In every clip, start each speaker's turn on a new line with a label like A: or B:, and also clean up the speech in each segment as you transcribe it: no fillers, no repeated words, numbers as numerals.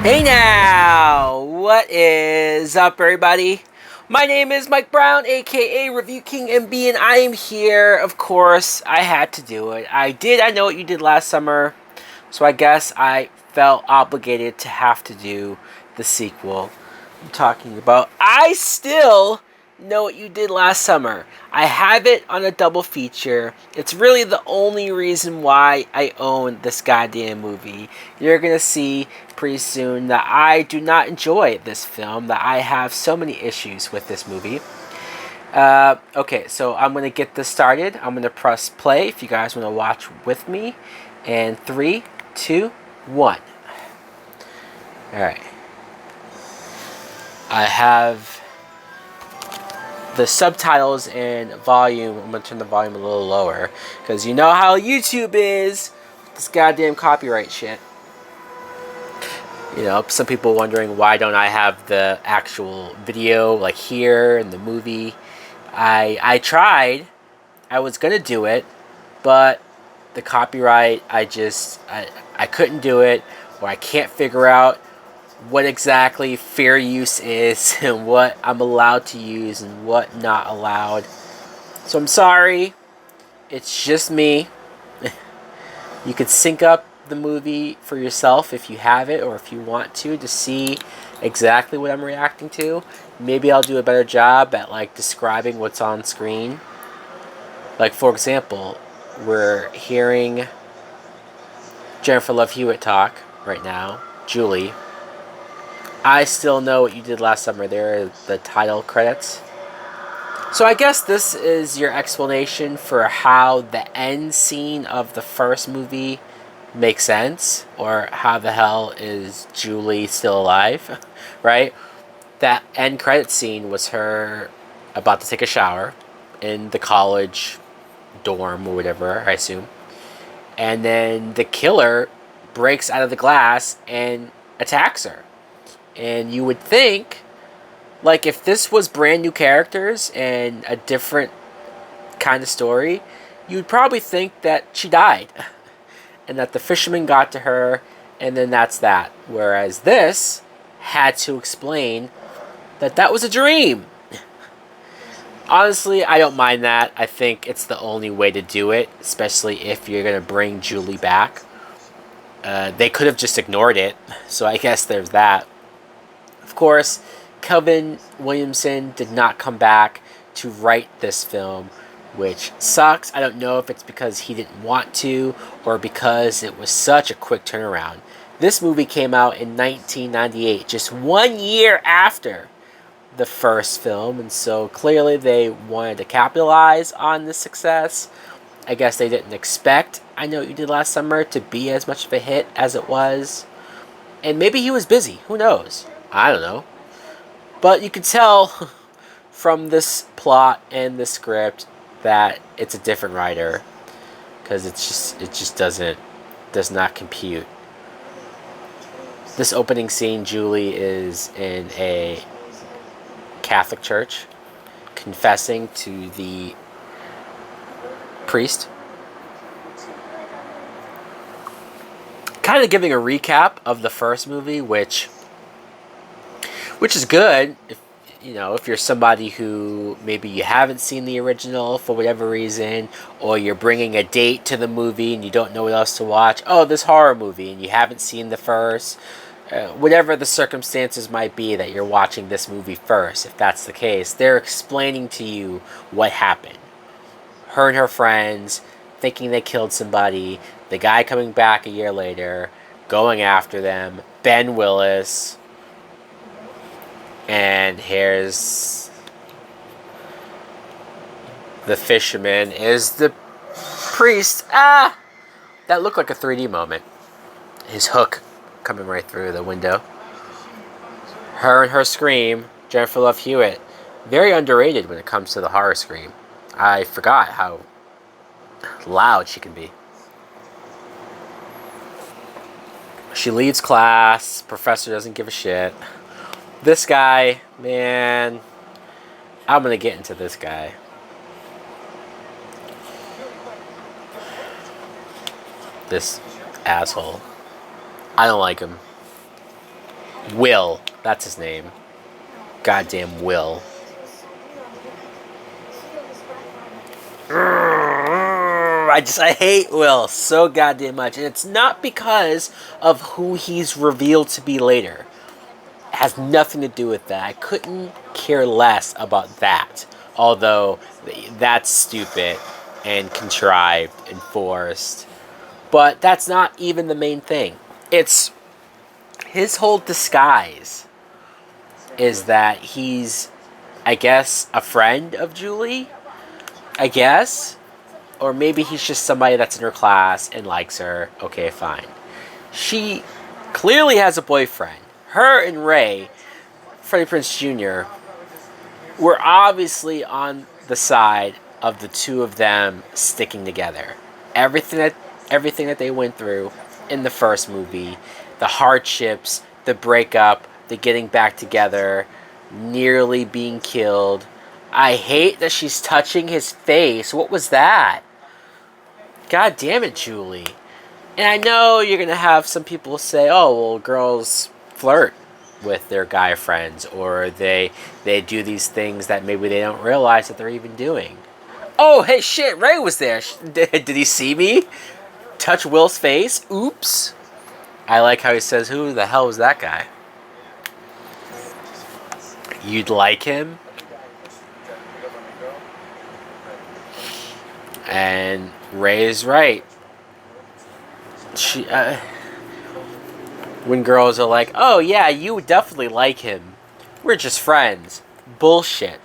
A: Hey now! What is up, everybody? My name is Mike Brown, aka Review King MB, and I am here. Of course, I had to do it. I know what you did last summer, so I guess I felt obligated to have to do the sequel. I'm talking about I Still Know What You Did Last Summer. I have it on a double feature. It's really the only reason why I own this goddamn movie. You're gonna see pretty soon that I do not enjoy this film, that I have so many issues with this movie. Okay, so I'm gonna get this started. I'm gonna press play if you guys wanna watch with me. And 3, 2, 1. Alright. I have the subtitles and volume. I'm gonna turn the volume a little lower because you know how YouTube is. This goddamn copyright shit. You know, some people wondering why don't I have the actual video like here in the movie. I tried. I was gonna do it, but the copyright. I couldn't do it, or I can't figure out what exactly fair use is and what I'm allowed to use and what not allowed. So I'm sorry. It's just me. You could sync up the movie for yourself if you have it or if you want to see exactly what I'm reacting to. Maybe I'll do a better job at like describing what's on screen. Like for example, we're hearing Jennifer Love Hewitt talk right now, Julie. I Still Know What You Did Last Summer. There are the title credits. So I guess this is your explanation for how the end scene of the first movie makes sense, or how the hell is Julie still alive, right? That end credit scene was her about to take a shower in the college dorm or whatever, I assume. And then the killer breaks out of the glass and attacks her. And you would think, like, if this was brand new characters and a different kind of story, you'd probably think that she died. And that the fisherman got to her, and then that's that. Whereas this had to explain that that was a dream. Honestly, I don't mind that. I think it's the only way to do it, especially if you're going to bring Julie back. They could have just ignored it, so I guess there's that. Of course, Kevin Williamson did not come back to write this film, which sucks. I don't know if it's because he didn't want to or because it was such a quick turnaround. This movie came out in 1998, just 1 year after the first film, and so clearly they wanted to capitalize on the success. I guess they didn't expect I Know What You Did Last Summer to be as much of a hit as it was. And maybe he was busy. Who knows? I don't know. But you could tell from this plot and the script that it's a different writer, because it just does not compute. This opening scene, Julie is in a Catholic church confessing to the priest, kind of giving a recap of the first movie, which is good if you're somebody who maybe you haven't seen the original for whatever reason, or you're bringing a date to the movie and you don't know what else to watch. Oh, this horror movie, and you haven't seen the first. Whatever the circumstances might be that you're watching this movie first, if that's the case, they're explaining to you what happened. Her and her friends thinking they killed somebody, the guy coming back a year later, going after them, Ben Willis, and here's the fisherman is the priest. That looked like a 3D moment. His hook coming right through the window. Her and her scream, Jennifer Love Hewitt, very underrated when it comes to the horror scream. I forgot how loud she can be. She leads class. Professor doesn't give a shit. This guy, man, I'm gonna get into this guy. This asshole. I don't like him. Will. That's his name. Goddamn Will. I hate Will so goddamn much. And it's not because of who he's revealed to be later. It has nothing to do with that. I couldn't care less about that. Although that's stupid and contrived and forced. But that's not even the main thing. It's his whole disguise is that he's, I guess, a friend of Julie. I guess. Or maybe he's just somebody that's in her class and likes her. Okay, fine. She clearly has a boyfriend. Her and Ray, Freddie Prinze Jr., were obviously on the side of the two of them sticking together. Everything that they went through in the first movie, the hardships, the breakup, the getting back together, nearly being killed. I hate that she's touching his face. What was that? God damn it, Julie. And I know you're going to have some people say, oh, well, girls flirt with their guy friends, or they do these things that maybe they don't realize that they're even doing. Oh, hey, shit, Ray was there. Did he see me? Touch Will's face? Oops. I like how he says, who the hell was that guy? You'd like him? And Ray is right. When girls are like, oh yeah, you would definitely like him. We're just friends. Bullshit.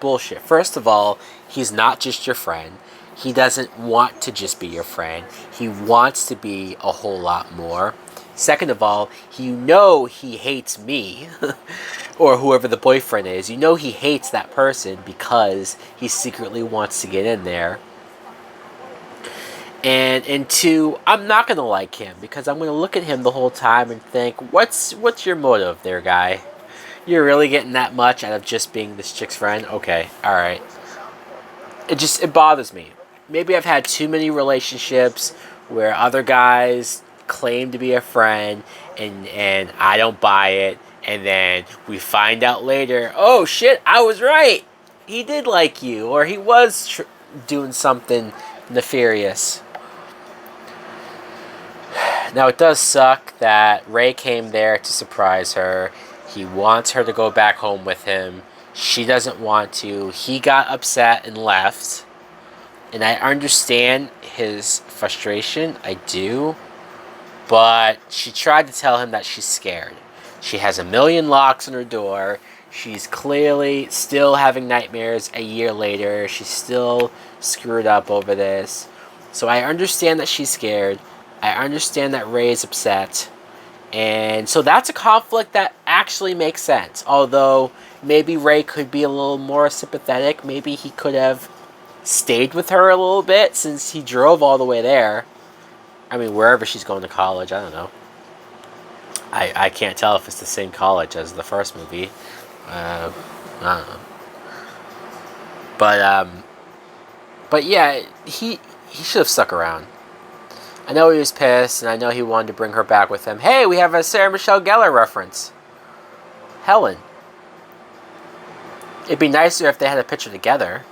A: Bullshit. First of all, he's not just your friend. He doesn't want to just be your friend. He wants to be a whole lot more. Second of all, you know he hates me. Or whoever the boyfriend is. You know he hates that person because he secretly wants to get in there. And two, I'm not going to like him because I'm going to look at him the whole time and think, what's your motive there, guy? You're really getting that much out of just being this chick's friend? Okay, alright. It bothers me. Maybe I've had too many relationships where other guys claim to be a friend and I don't buy it. And then we find out later, oh shit, I was right. He did like you, or he was doing something nefarious. Now, it does suck that Ray came there to surprise her. He wants her to go back home with him. She doesn't want to. He got upset and left. And I understand his frustration. I do. But she tried to tell him that she's scared. She has a million locks on her door. She's clearly still having nightmares a year later. She's still screwed up over this. So I understand that she's scared. I understand that Ray is upset. And so that's a conflict that actually makes sense. Although maybe Ray could be a little more sympathetic. Maybe he could have stayed with her a little bit since he drove all the way there. I mean, wherever she's going to college, I don't know. I can't tell if it's the same college as the first movie. I don't know. But yeah, he should have stuck around. I know he was pissed, and I know he wanted to bring her back with him. Hey, we have a Sarah Michelle Gellar reference. Helen. It'd be nicer if they had a picture together.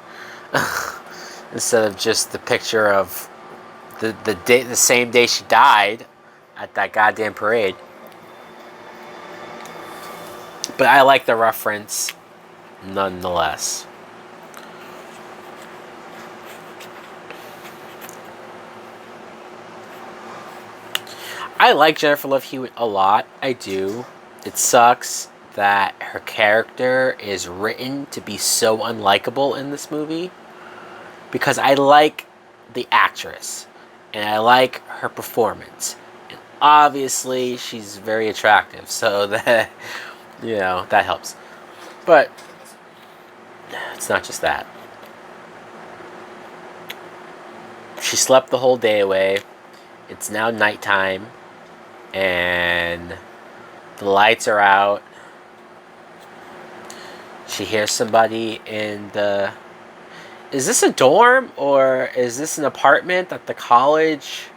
A: Instead of just the picture of the same day she died at that goddamn parade. But I like the reference nonetheless. I like Jennifer Love Hewitt a lot. I do. It sucks that her character is written to be so unlikable in this movie. Because I like the actress. And I like her performance. And obviously, she's very attractive. So that, that helps. But it's not just that. She slept the whole day away. It's now nighttime. And the lights are out. She hears somebody in the... Is this a dorm or is this an apartment that the college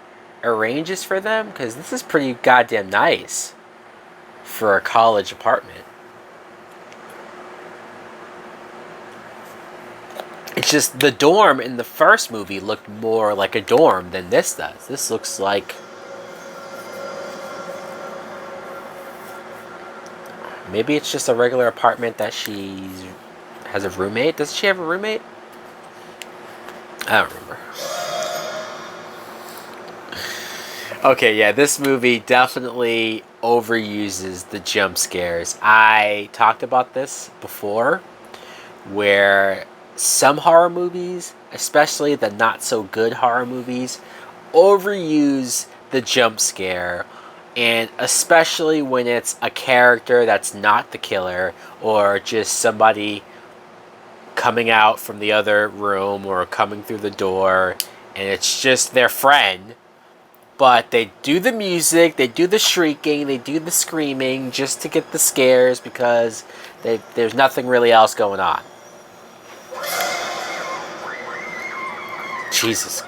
A: arranges for them? Because this is pretty goddamn nice. for a college apartment. It's just the dorm in the first movie looked more like a dorm than this does. This looks like... maybe it's just a regular apartment that she has a roommate. Does she have a roommate? I don't remember. Okay, yeah, this movie definitely overuses the jump scares. I talked about this before, where some horror movies, especially the not so good horror movies, overuse the jump scare, and especially when it's a character that's not the killer, or just somebody coming out from the other room or coming through the door, and it's just their friend. But they do the music, they do the shrieking, they do the screaming just to get the scares because there's nothing really else going on. Jesus.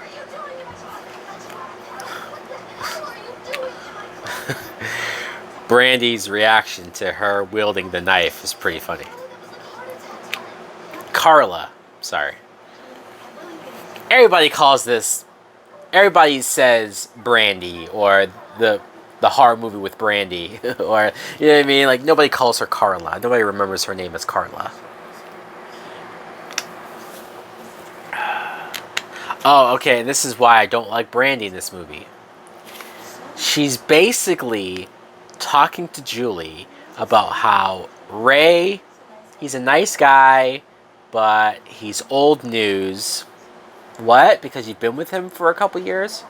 A: Brandy's reaction to her wielding the knife is pretty funny. Carla. Sorry. Everybody calls this... everybody says Brandy, or the horror movie with Brandy, or, you know what I mean? Like, nobody calls her Carla. Nobody remembers her name as Carla. Oh, okay, and this is why I don't like Brandy in this movie. She's basically talking to Julie about how Ray, he's a nice guy, but he's old news. What? Because you've been with him for a couple years?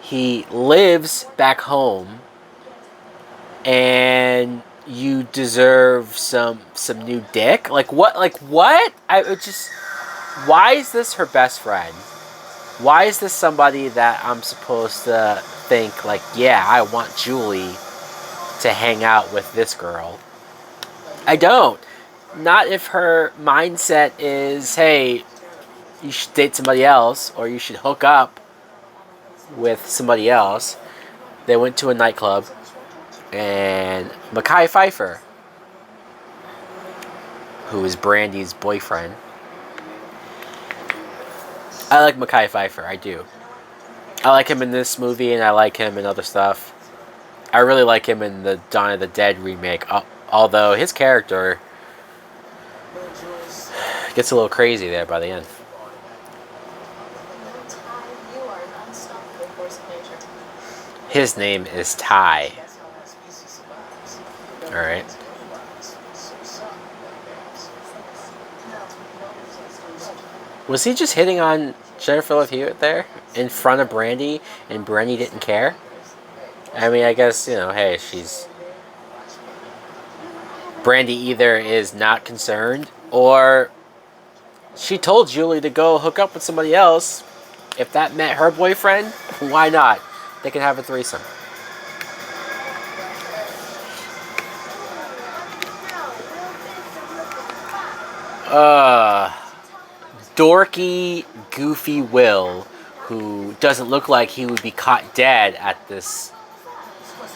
A: He lives back home, and you deserve some new dick? Like, what? Like, what? Why is this her best friend? Why is this somebody that I'm supposed to think, like, yeah, I want Julie to hang out with this girl? I don't. Not if her mindset is, hey, you should date somebody else, or you should hook up with somebody else. They went to a nightclub, and Mekhi Phifer, who is Brandy's boyfriend. I like Mekhi Phifer, I do. I like him in this movie, and I like him in other stuff. I really like him in the Dawn of the Dead remake, although his character gets a little crazy there by the end. His name is Ty. Alright. Was he just hitting on Jennifer Love Hewitt there? In front of Brandy, and Brandy didn't care? I mean, I guess, you know, hey, she's... Brandy either is not concerned, or she told Julie to go hook up with somebody else. If that met her boyfriend, why not? They can have a threesome. Dorky, goofy Will, who doesn't look like he would be caught dead at this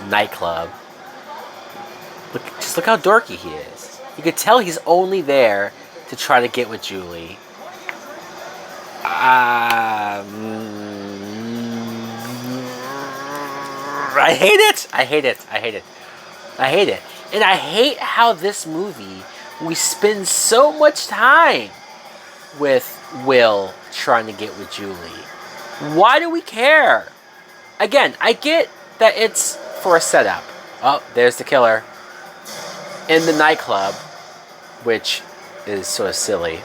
A: nightclub. Just look how dorky he is. You could tell he's only there to try to get with Julie. I hate it. I hate it. I hate it. I hate it. And I hate how this movie, we spend so much time with Will trying to get with Julie. Why do we care? Again, I get that it's for a setup. Oh, there's the killer. In the nightclub, which is sort of silly.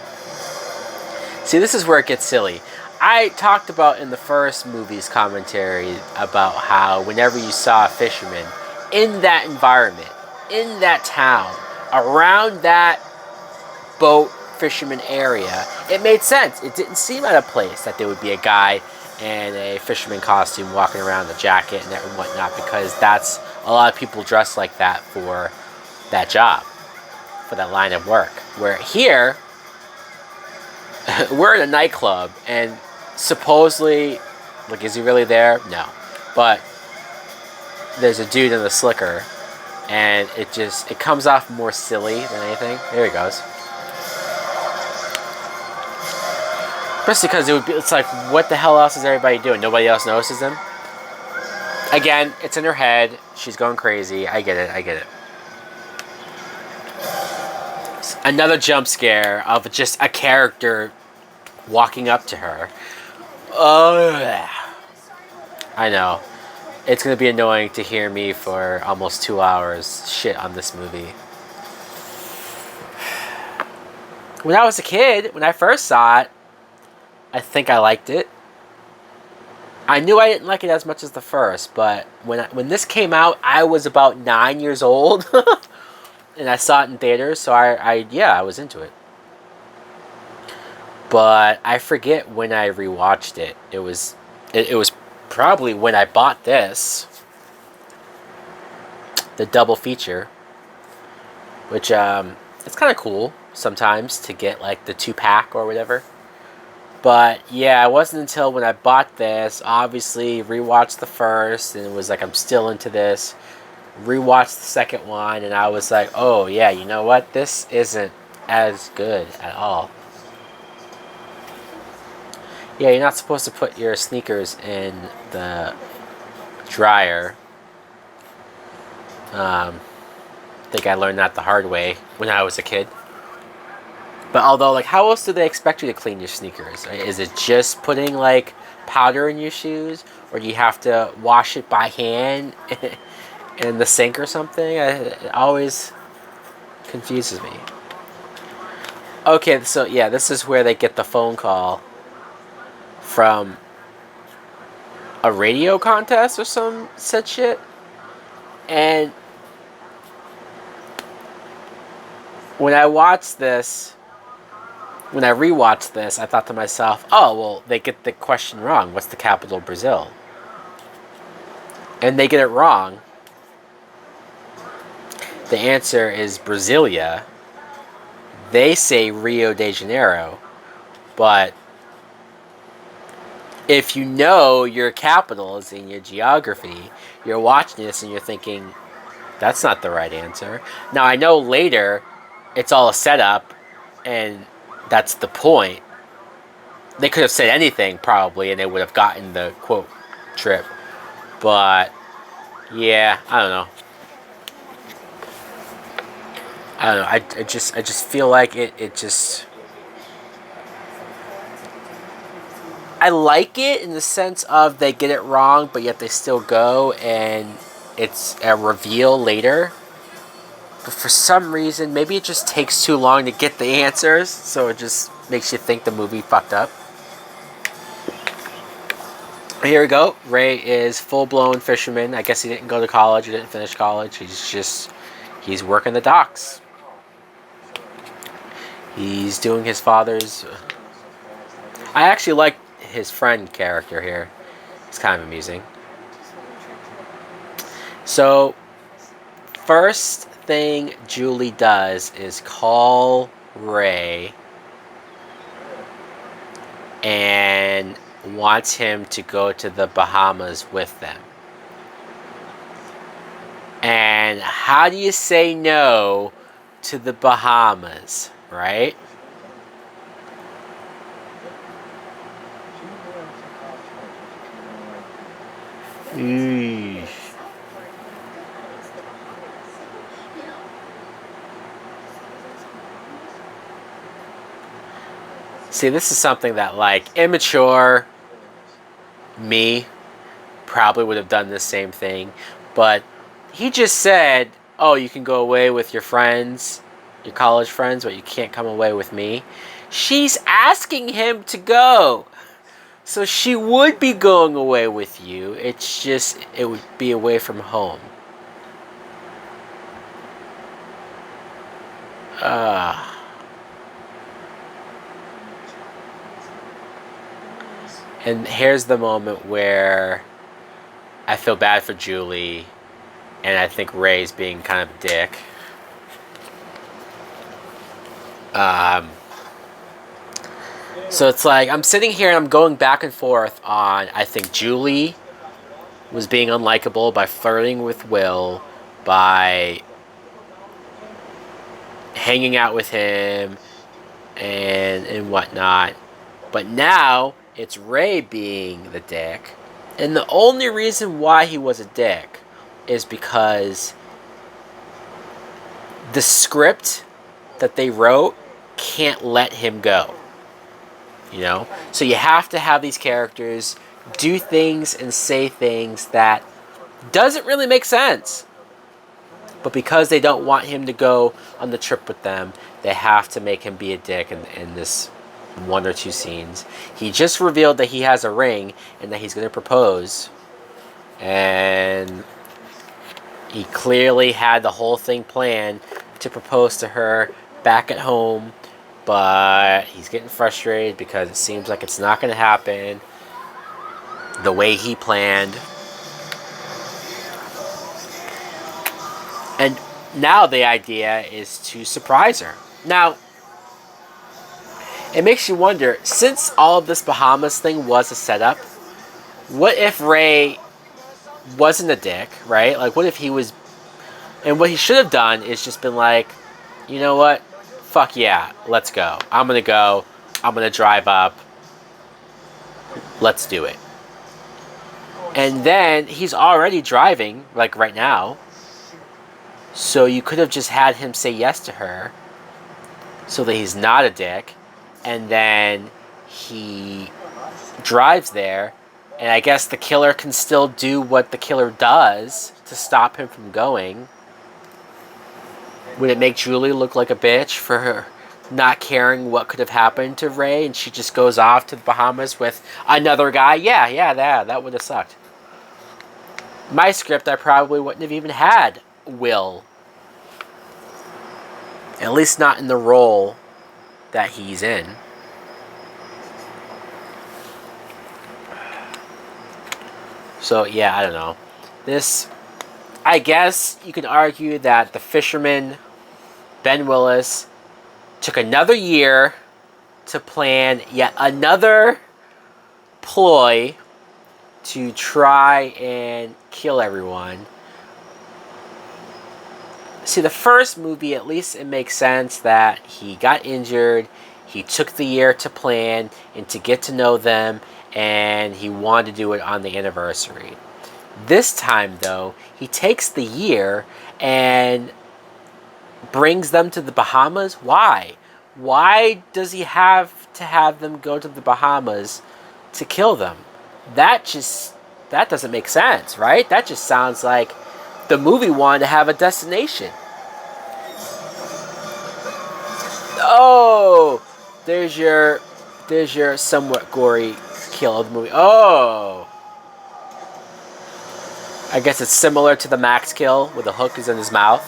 A: See, this is where it gets silly. I talked about in the first movie's commentary about how whenever you saw a fisherman in that environment, in that town, around that boat fisherman area, it made sense. It didn't seem out of place that there would be a guy in a fisherman costume walking around in a jacket and whatnot, because that's a lot of people dress like that for that job, for that line of work. Where here, we're in a nightclub, and supposedly, like, is he really there? No. But there's a dude in the slicker and it comes off more silly than anything. There he goes. Especially because it's like, what the hell else is everybody doing? Nobody else notices him. Again, it's in her head. She's going crazy. I get it. Another jump scare of just a character walking up to her. Oh, I know. It's going to be annoying to hear me for almost 2 hours shit on this movie. When I was a kid, when I first saw it, I think I liked it. I knew I didn't like it as much as the first, but when this came out, I was about 9 years old, and I saw it in theaters, so I was into it. But I forget when I rewatched it. It was probably when I bought this, the double feature, which it's kind of cool sometimes to get like the 2-pack or whatever. But yeah, it wasn't until when I bought this, obviously rewatched the first, and it was like, I'm still into this. Rewatched the second one, and I was like, oh yeah, you know what? This isn't as good at all. Yeah, you're not supposed to put your sneakers in the dryer. I think I learned that the hard way when I was a kid. But although, like, how else do they expect you to clean your sneakers? Is it just putting, like, powder in your shoes? Or do you have to wash it by hand in the sink or something? It always confuses me. Okay, so, yeah, this is where they get the phone call from a radio contest or some such shit. And when I rewatched this, I thought to myself, oh, well, they get the question wrong. What's the capital of Brazil? And they get it wrong. The answer is Brasilia. They say Rio de Janeiro. But if you know your capitals in your geography, you're watching this and you're thinking, that's not the right answer. Now, I know later it's all a setup, and that's the point. They could have said anything, probably, and they would have gotten the quote trip. But, yeah, I don't know. I just feel like it just... I like it in the sense of they get it wrong, but yet they still go, and it's a reveal later. But for some reason, maybe it just takes too long to get the answers, so it just makes you think the movie fucked up. Here we go. Ray is full-blown fisherman. I guess he didn't go to college. He didn't finish college. He's working the docks. He's doing his father's... I actually like his friend character here. It's kind of amusing. So, first thing Julie does is call Ray and wants him to go to the Bahamas with them. And how do you say no to the Bahamas, right? Eesh. See, this is something that, like, immature me probably would have done the same thing. But he just said, oh, you can go away with your friends, your college friends, but you can't come away with me. She's asking him to go. So she would be going away with you. It's just, it would be away from home. And here's the moment where I feel bad for Julie, and I think Ray's being kind of a dick. So it's like, I'm sitting here and I'm going back and forth on, I think Julie was being unlikable by flirting with Will, by hanging out with him and whatnot. But now it's Ray being the dick. And the only reason why he was a dick is because the script that they wrote can't let him go. You know? So you have to have these characters do things and say things that doesn't really make sense. But because they don't want him to go on the trip with them, they have to make him be a dick in this one or two scenes. He just revealed that he has a ring and that he's going to propose. And he clearly had the whole thing planned to propose to her back at home. But he's getting frustrated because it seems like it's not going to happen the way he planned. And now the idea is to surprise her. Now, it makes you wonder, since all of this Bahamas thing was a setup, what if Ray wasn't a dick, right? Like, what if he was... And what he should have done is just been like, you know what? Fuck yeah, let's go. I'm going to go. I'm going to drive up. Let's do it. And then he's already driving, like right now. So you could have just had him say yes to her so that he's not a dick. And then he drives there. And I guess the killer can still do what the killer does to stop him from going. Would it make Julie look like a bitch for her not caring what could have happened to Ray and she just goes off to the Bahamas with another guy? Yeah, that would have sucked. My script, I probably wouldn't have even had Will. At least not in the role that he's in. So, yeah, I don't know. This, I guess you could argue that the fisherman, Ben Willis, took another year to plan yet another ploy to try and kill everyone. See, the first movie, at least it makes sense that he got injured, he took the year to plan and to get to know them, and he wanted to do it on the anniversary. This time, though, he takes the year and brings them to the Bahamas. Why? Why does he have to have them go to the Bahamas to kill them? That doesn't make sense, right? That just sounds like the movie wanted to have a destination. Oh, there's your somewhat gory kill of the movie. Oh, I guess it's similar to the Max kill where the hook is in his mouth.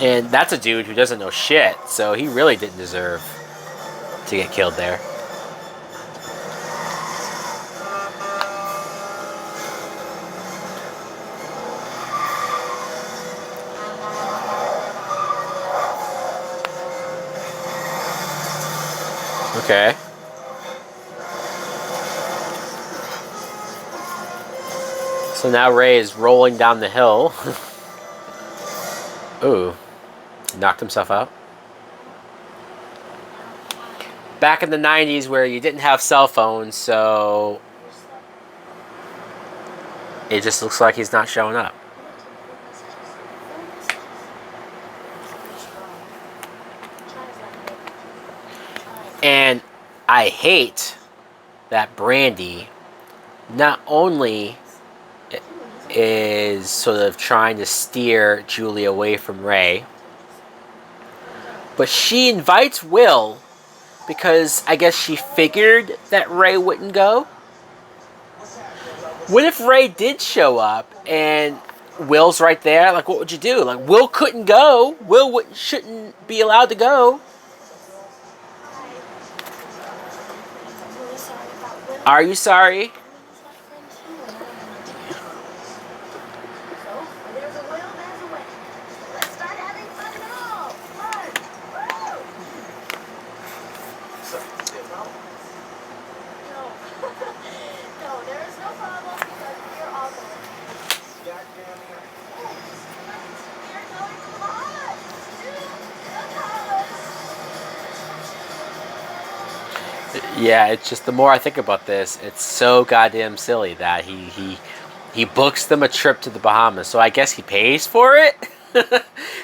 A: And that's a dude who doesn't know shit, so he really didn't deserve to get killed there. Okay. So now Ray is rolling down the hill. Ooh. Knocked himself out. Back in the 90s where you didn't have cell phones, so it just looks like he's not showing up. And I hate that Brandy not only is sort of trying to steer Julie away from Ray, but she invites Will because I guess she figured that Ray wouldn't go. What if Ray did show up and Will's right there? Like, what would you do? Like, Will couldn't go. Will shouldn't be allowed to go. Are you sorry? Yeah, it's just the more I think about this, it's so goddamn silly that he books them a trip to the Bahamas. So I guess he pays for it.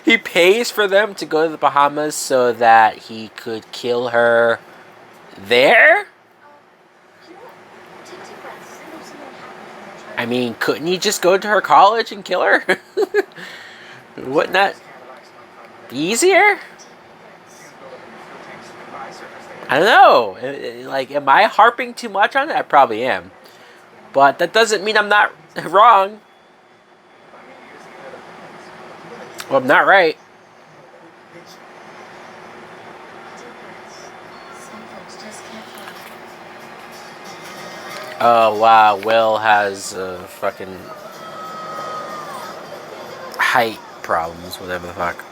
A: He pays for them to go to the Bahamas so that he could kill her there. I mean, couldn't he just go to her college and kill her? Wouldn't that be easier? I don't know. Like, am I harping too much on it? I probably am. But that doesn't mean I'm not wrong. Well, I'm not right. Oh, wow. Will has fucking height problems, whatever the fuck.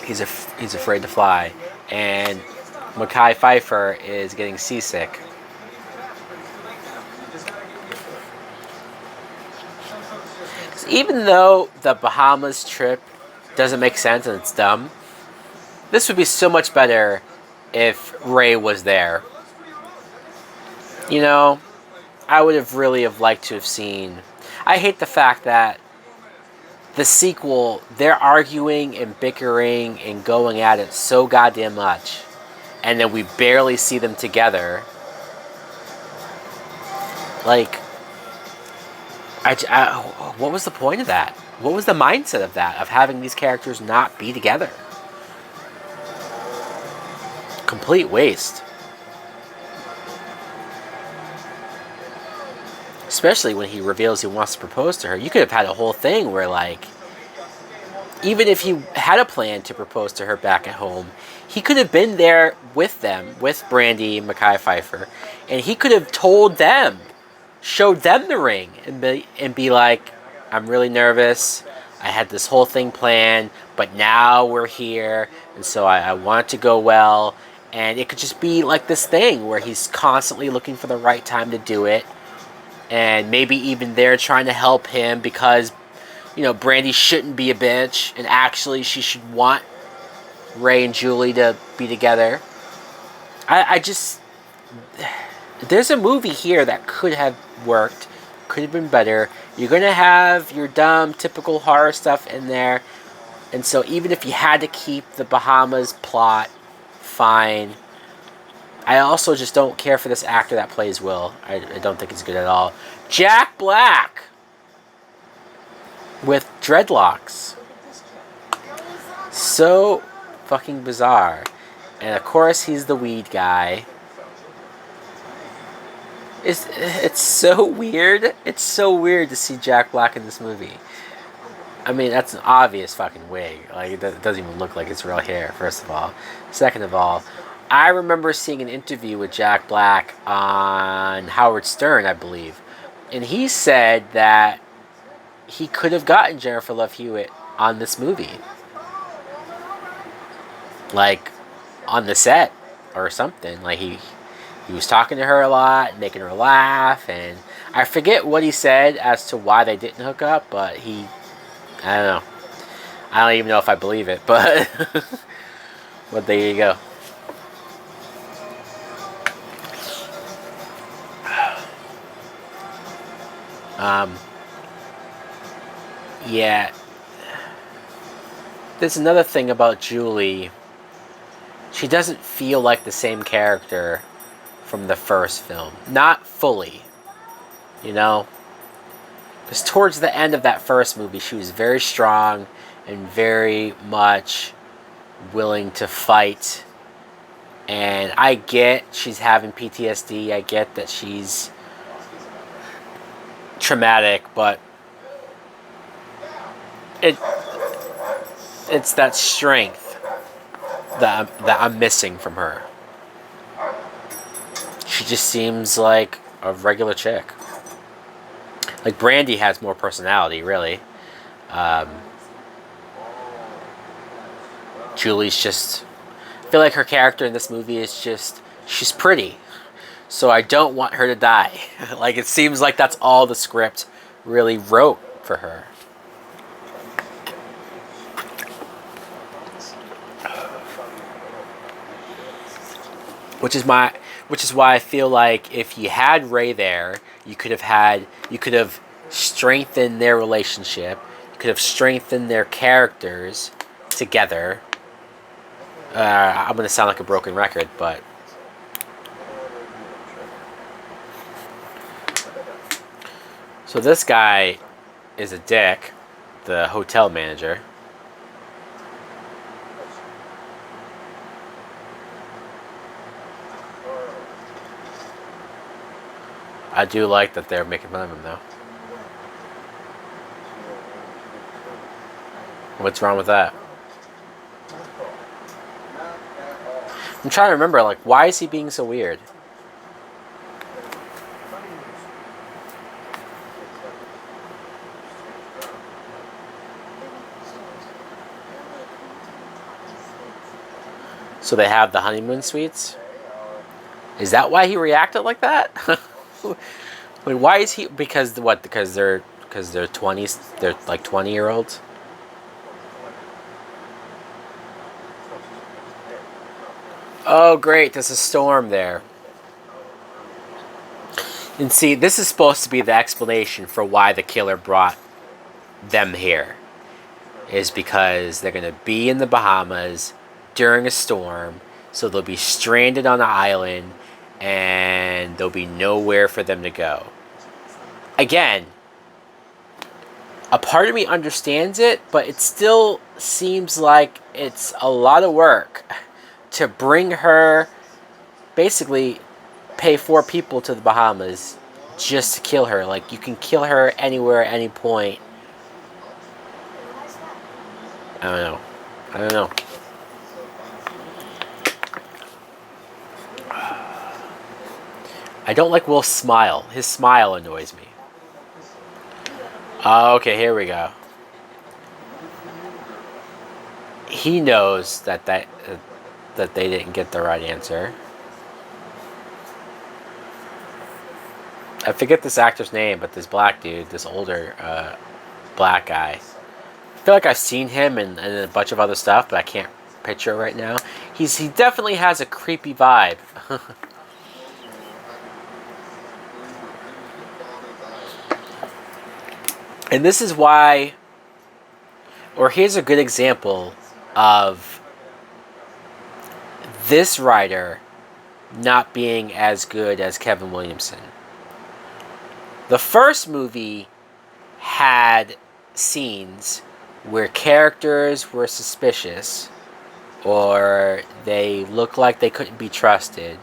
A: He's afraid to fly. And Mekhi Phifer is getting seasick. Even though the Bahamas trip doesn't make sense and it's dumb, this would be so much better if Ray was there. You know, I would have really have liked to have seen. I hate the fact that the sequel, they're arguing and bickering and going at it so goddamn much, and then we barely see them together. Like, what was the point of that? What was the mindset of that, of having these characters not be together? Complete waste. Especially when he reveals he wants to propose to her. You could have had a whole thing where, like, even if he had a plan to propose to her back at home, he could have been there with them, with Brandy and Mekhi Phifer, and he could have told them, showed them the ring, and be like, I'm really nervous. I had this whole thing planned, but now we're here, and so I want it to go well. And it could just be like this thing where he's constantly looking for the right time to do it. And maybe even they're trying to help him because, you know, Brandy shouldn't be a bitch, and actually she should want Ray and Julie to be together. I just... There's a movie here that could have worked, could have been better. You're going to have your dumb, typical horror stuff in there. And so even if you had to keep the Bahamas plot, fine. I also just don't care for this actor that plays Will. I don't think he's good at all. Jack Black! With dreadlocks. So fucking bizarre. And of course he's the weed guy. It's so weird. It's so weird to see Jack Black in this movie. I mean, that's an obvious fucking wig. Like, it doesn't even look like it's real hair, first of all. Second of all, I remember seeing an interview with Jack Black on Howard Stern, I believe. And he said that he could have gotten Jennifer Love Hewitt on this movie. Like, on the set or something. Like, he was talking to her a lot, making her laugh, and I forget what he said as to why they didn't hook up, but I don't know. I don't even know if I believe it, but but there you go. Yeah. There's another thing about Julie. She doesn't feel like the same character from the first film. Not fully. You know? Because towards the end of that first movie, she was very strong and very much willing to fight. And I get she's having PTSD. I get that she's traumatic, but it's that strength that I'm missing from her. She just seems like a regular chick. Like, Brandy has more personality, really. Julie's just... I feel like her character in this movie is just... She's pretty. So I don't want her to die. Like, it seems like that's all the script really wrote for her. which is my which is why I feel like if you had Ray there, you could have strengthened their relationship, you could have strengthened their characters together. I'm gonna sound like a broken record, but so this guy is a dick, the hotel manager. I do like that they're making fun of him, though. What's wrong with that? I'm trying to remember, like, why is he being so weird? So they have the honeymoon suites? Is that why he reacted like that? Wait, why is he? Because what? Because they're 20s. They're like 20-year-olds. Oh, great! There's a storm there. And see, this is supposed to be the explanation for why the killer brought them here. Is because they're gonna be in the Bahamas during a storm, so they'll be stranded on an island, and there'll be nowhere for them to go. Again, a part of me understands it, but it still seems like it's a lot of work to bring her, basically pay 4 people to the Bahamas just to kill her. Like, you can kill her anywhere, at any point. I don't know. I don't like Will's smile. His smile annoys me. Okay, here we go. He knows that they didn't get the right answer. I forget this actor's name, but this black dude, this older black guy. I feel like I've seen him in a bunch of other stuff, but I can't picture it right now. He definitely has a creepy vibe. And this is why, or here's a good example of this writer not being as good as Kevin Williamson. The first movie had scenes where characters were suspicious or they looked like they couldn't be trusted,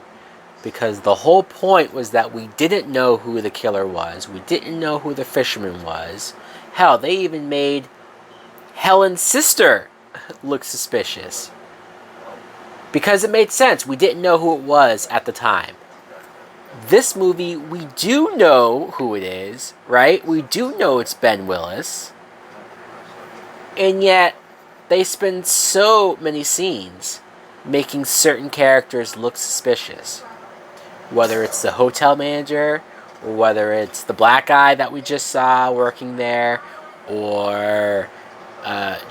A: because the whole point was that we didn't know who the killer was. We didn't know who the fisherman was. Hell, they even made Helen's sister look suspicious. Because it made sense. We didn't know who it was at the time. This movie, we do know who it is, right? We do know it's Ben Willis. And yet, they spend so many scenes making certain characters look suspicious. Whether it's the hotel manager, or whether it's the black guy that we just saw working there, or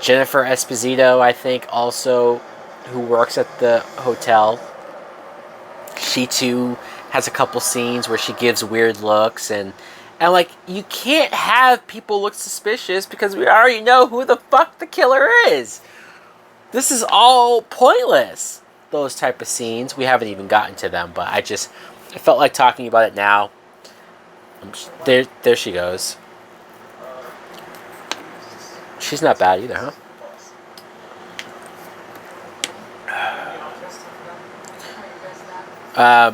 A: Jennifer Esposito, I think, also, who works at the hotel. She too has a couple scenes where she gives weird looks, and like, you can't have people look suspicious because we already know who the fuck the killer is. This is all pointless, those type of scenes. We haven't even gotten to them, but I felt like talking about it now. There she goes. She's not bad either, huh?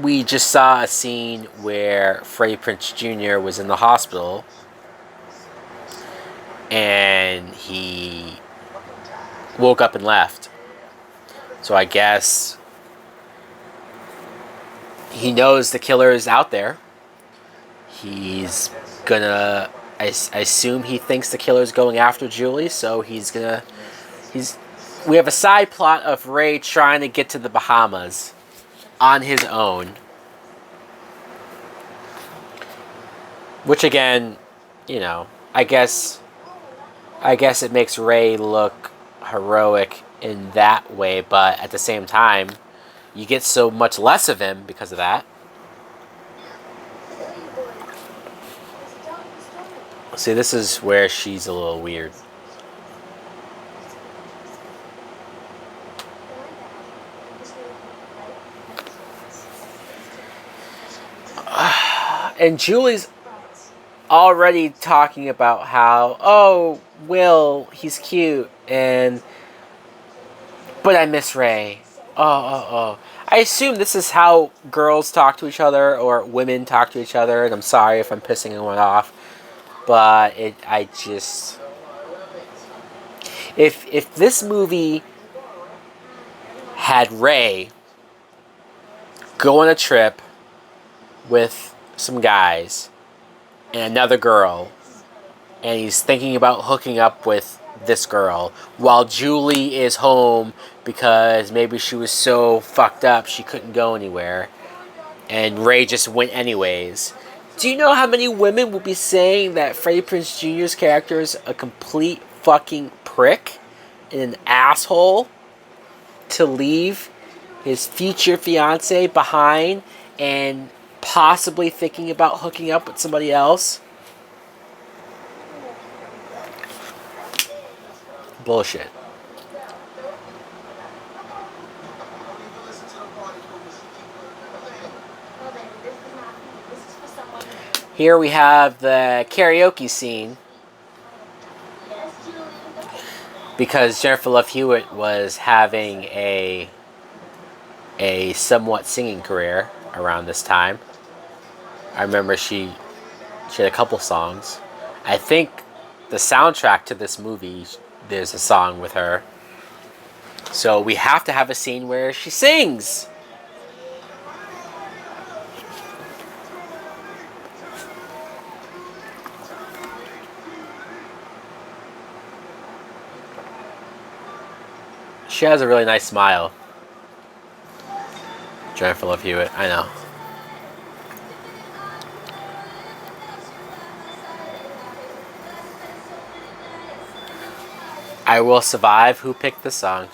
A: We just saw a scene where Freddie Prinze Jr. was in the hospital, and he woke up and left. So I guess he knows the killer is out there. He's gonna... I assume he thinks the killer's going after Julie, so we have a side plot of Ray trying to get to the Bahamas on his own. Which, again, you know, I guess it makes Ray look heroic in that way, but at the same time, You get so much less of him because of that. See, this is where she's a little weird. And Julie's already talking about how, oh, Will, he's cute, but I miss Ray. Oh. I assume this is how girls talk to each other or women talk to each other, and I'm sorry if I'm pissing anyone off, but if this movie had Ray go on a trip with some guys and another girl, and he's thinking about hooking up with this girl while Julie is home because maybe she was so fucked up she couldn't go anywhere, and Ray just went anyways. Do you know how many women will be saying that Freddie Prinze Jr.'s character is a complete fucking prick and an asshole to leave his future fiance behind and possibly thinking about hooking up with somebody else? Bullshit. Here we have the karaoke scene because Jennifer Love Hewitt was having a somewhat singing career around this time. I remember she had a couple songs. I think the soundtrack to this movie, there's a song with her. So we have to have a scene where she sings. She has a really nice smile. Jennifer Love Hewitt, I know. I Will Survive. Who picked this song?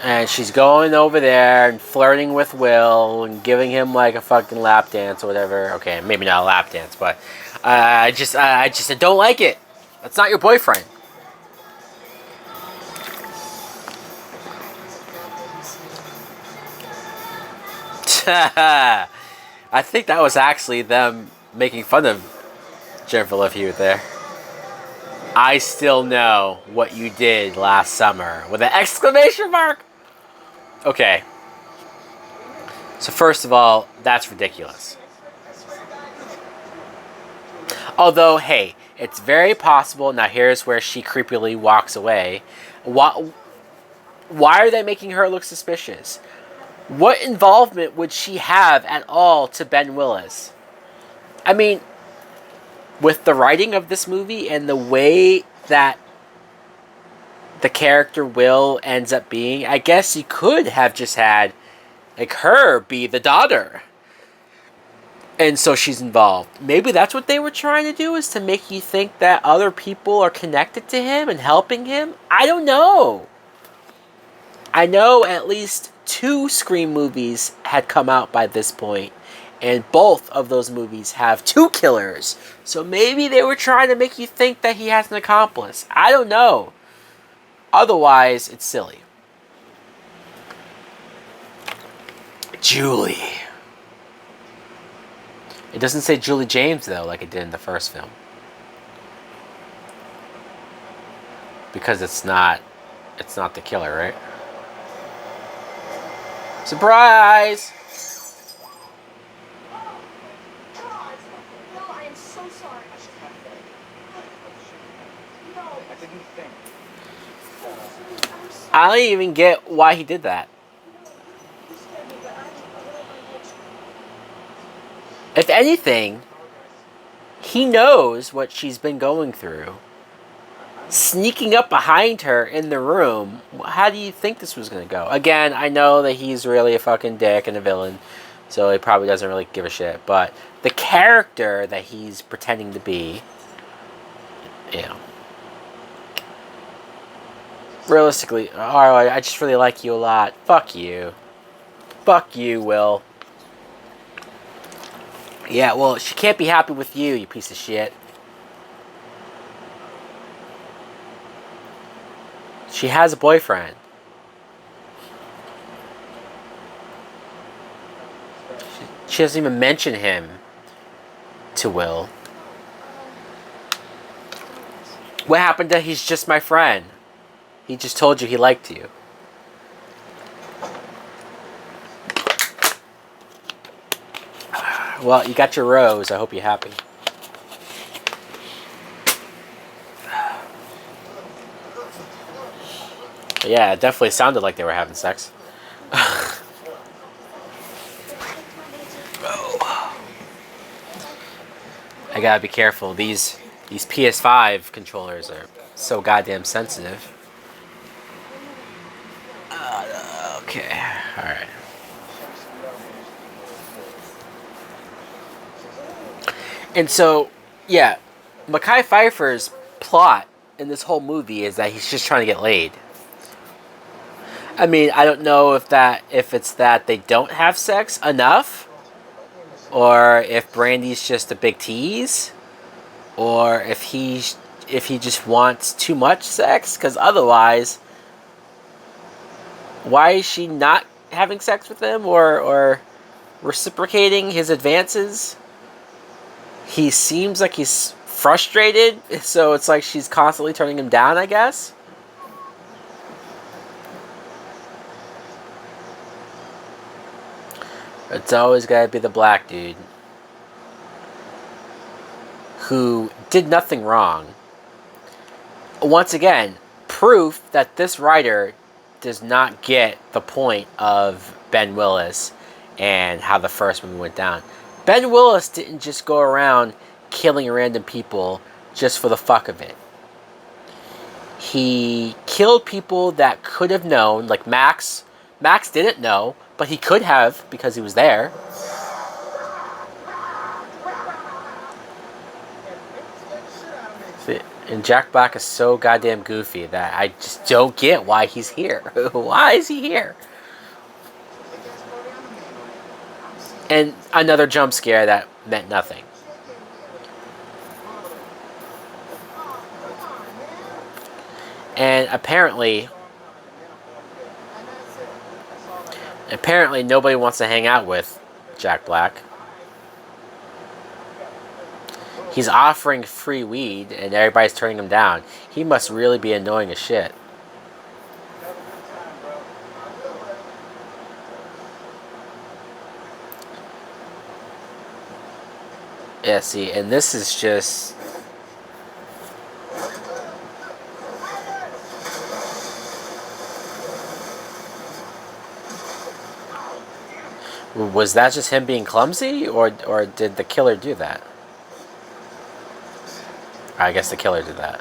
A: And she's going over there and flirting with Will and giving him like a fucking lap dance or whatever. Okay, maybe not a lap dance, but I just don't like it. That's not your boyfriend. I think that was actually them making fun of Jennifer Love Hewitt there. I still know what you did last summer with an exclamation mark. Okay. So first of all, that's ridiculous. Although, hey, it's very possible. Now here's where she creepily walks away. Why are they making her look suspicious? What involvement would she have at all to Ben Willis? I mean, with the writing of this movie and the way that the character Will ends up being, I guess you could have just had like her be the daughter. And so she's involved. Maybe that's what they were trying to do, is to make you think that other people are connected to him and helping him. I don't know. I know at least 2 Scream movies had come out by this point, and both of those movies have 2 killers. So maybe they were trying to make you think that he has an accomplice. I don't know. Otherwise, it's silly. Julie. It doesn't say Julie James, though, like it did in the first film. Because it's not the killer, right? Surprise!
B: God! No, I am so sorry. No. I didn't think.
A: I don't even get why he did that. If anything, he knows what she's been going through. Sneaking up behind her in the room, how do you think this was going to go? Again, I know that he's really a fucking dick and a villain, so he probably doesn't really give a shit, but the character that he's pretending to be, you know. Realistically, alright, I just really like you a lot. Fuck you. Fuck you, Will. Yeah, well, she can't be happy with you, you piece of shit. She has a boyfriend. She doesn't even mention him to Will. What happened to he's just my friend? He just told you he liked you. Well, you got your rose. I hope you're happy. But yeah, it definitely sounded like they were having sex. I gotta be careful. These PS5 controllers are so goddamn sensitive. Okay, alright. And so, yeah, Mekhi Phifer's plot in this whole movie is that he's just trying to get laid. I mean, I don't know if it's that they don't have sex enough, or if Brandy's just a big tease, or if he just wants too much sex. Because otherwise, why is she not having sex with him or reciprocating his advances? He seems like he's frustrated, so it's like she's constantly turning him down, I guess. It's always gotta be the black dude who did nothing wrong. Once again, proof that this writer does not get the point of Ben Willis and how the first movie went down. Ben Willis didn't just go around killing random people just for the fuck of it. He killed people that could have known, like Max. Max didn't know, but he could have because he was there. And Jack Black is so goddamn goofy that I just don't get why he's here. Why is he here? And another jump scare that meant nothing. And apparently nobody wants to hang out with Jack Black. He's offering free weed and everybody's turning him down. He must really be annoying as shit. Yeah, see, and this is just... Was that just him being clumsy, or did the killer do that? I guess the killer did that.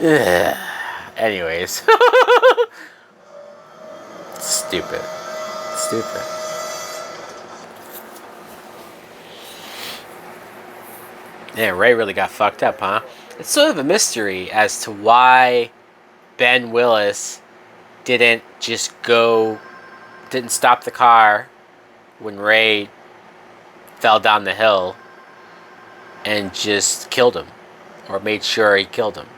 A: Ugh. Anyways. Stupid. Yeah, Ray really got fucked up, huh? It's sort of a mystery as to why Ben Willis didn't stop the car when Ray fell down the hill and just killed him, or made sure he killed him.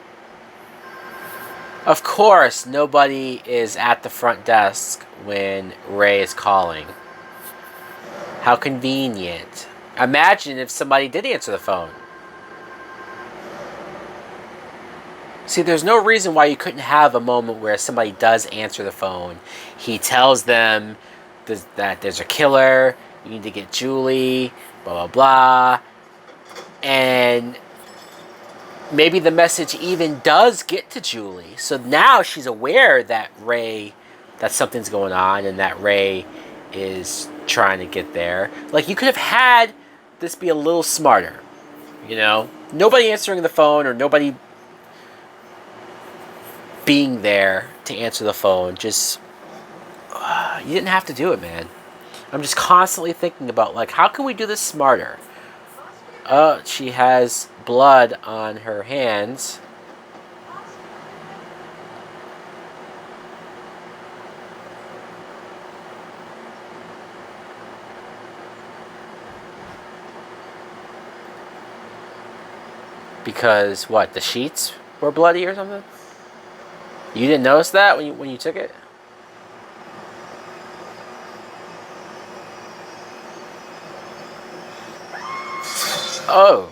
A: Of course, nobody is at the front desk when Ray is calling. How convenient. Imagine if somebody did answer the phone. See, there's no reason why you couldn't have a moment where somebody does answer the phone. He tells them that there's a killer, you need to get Julie, blah, blah, blah. And maybe the message even does get to Julie. So now she's aware that something's going on and that Ray is trying to get there. Like, you could have had this be a little smarter. You know, nobody answering the phone or nobody being there to answer the phone. Just you didn't have to do it, man. I'm just constantly thinking about like how can we do this smarter? She has blood on her hands. Because what? The sheets were bloody or something? You didn't notice that when you took it? Oh.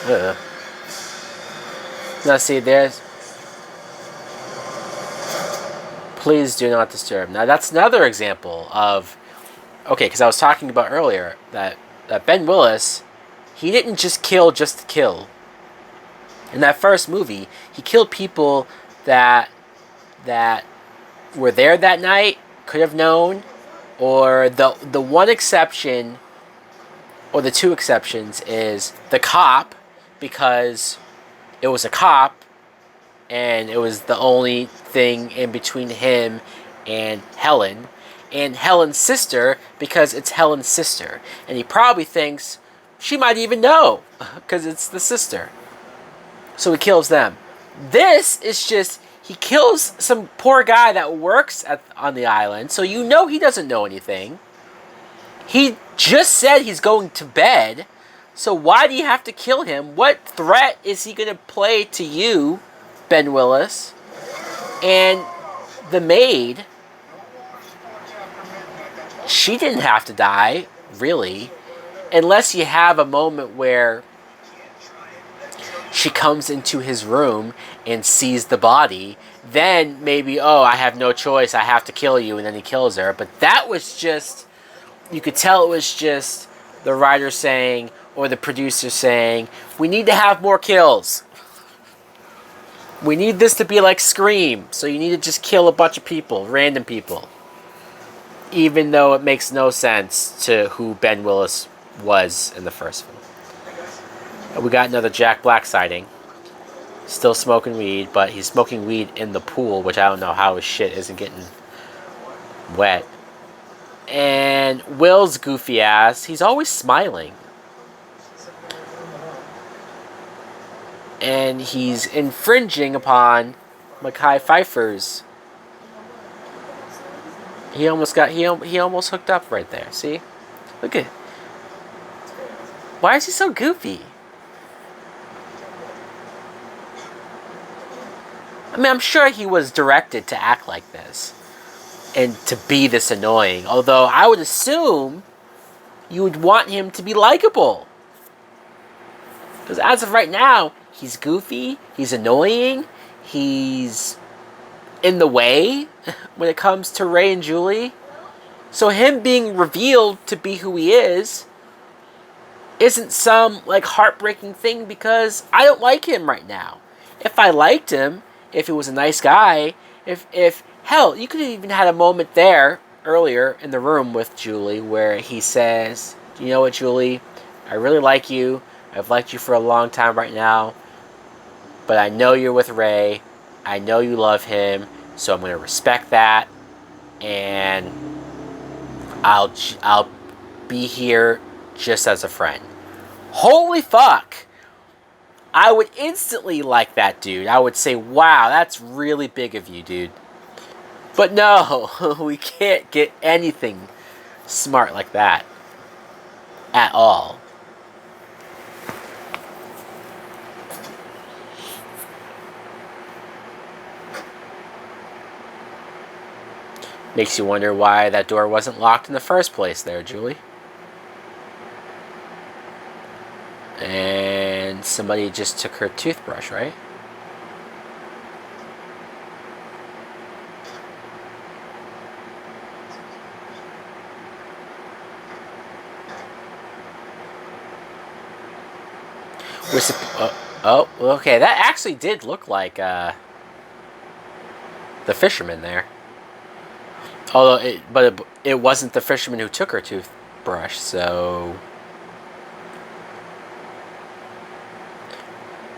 A: Ugh. Now see, there's... Please do not disturb. Now that's another example of... Okay, because I was talking about earlier that Ben Willis, he didn't just to kill. In that first movie, he killed people that were there that night, could have known, or the one exception, or the two exceptions, is the cop, because it was a cop, and it was the only thing in between him and Helen. And Helen's sister, because it's Helen's sister. And he probably thinks she might even know, because it's the sister. So he kills them. This is just, he kills some poor guy that works on the island, so you know he doesn't know anything. He just said he's going to bed, so why do you have to kill him? What threat is he going to play to you, Ben Willis? And the maid, she didn't have to die, really, unless you have a moment where she comes into his room and sees the body. Then maybe, oh, I have no choice, I have to kill you, and then he kills her. But that was just, you could tell it was just the writer saying, or the producer saying, we need to have more kills. We need this to be like Scream, so you need to just kill a bunch of people, random people. Even though it makes no sense to who Ben Willis was in the first film. We got another Jack Black sighting. Still smoking weed, but he's smoking weed in the pool, which I don't know how his shit isn't getting wet. And Will's goofy ass, he's always smiling. And he's infringing upon Mekhi Phifer's. He almost hooked up right there. See? Look at. Why is he so goofy? I mean, I'm sure he was directed to act like this and to be this annoying. Although I would assume you would want him to be likable. Because as of right now, he's goofy, he's annoying, he's in the way when it comes to Ray and Julie. So him being revealed to be who he is isn't some like heartbreaking thing because I don't like him right now. If I liked him, if he was a nice guy, if hell, you could have even had a moment there earlier in the room with Julie where he says, you know what, Julie, I really like you. I've liked you for a long time right now, but I know you're with Ray. I know you love him, so I'm going to respect that, and I'll be here just as a friend. Holy fuck! I would instantly like that dude. I would say, wow, that's really big of you, dude. But no, we can't get anything smart like that at all. Makes you wonder why that door wasn't locked in the first place there, Julie. And somebody just took her toothbrush, right? Oh, okay. That actually did look like the fisherman there. Although, it wasn't the fisherman who took her toothbrush. toothbrush, so...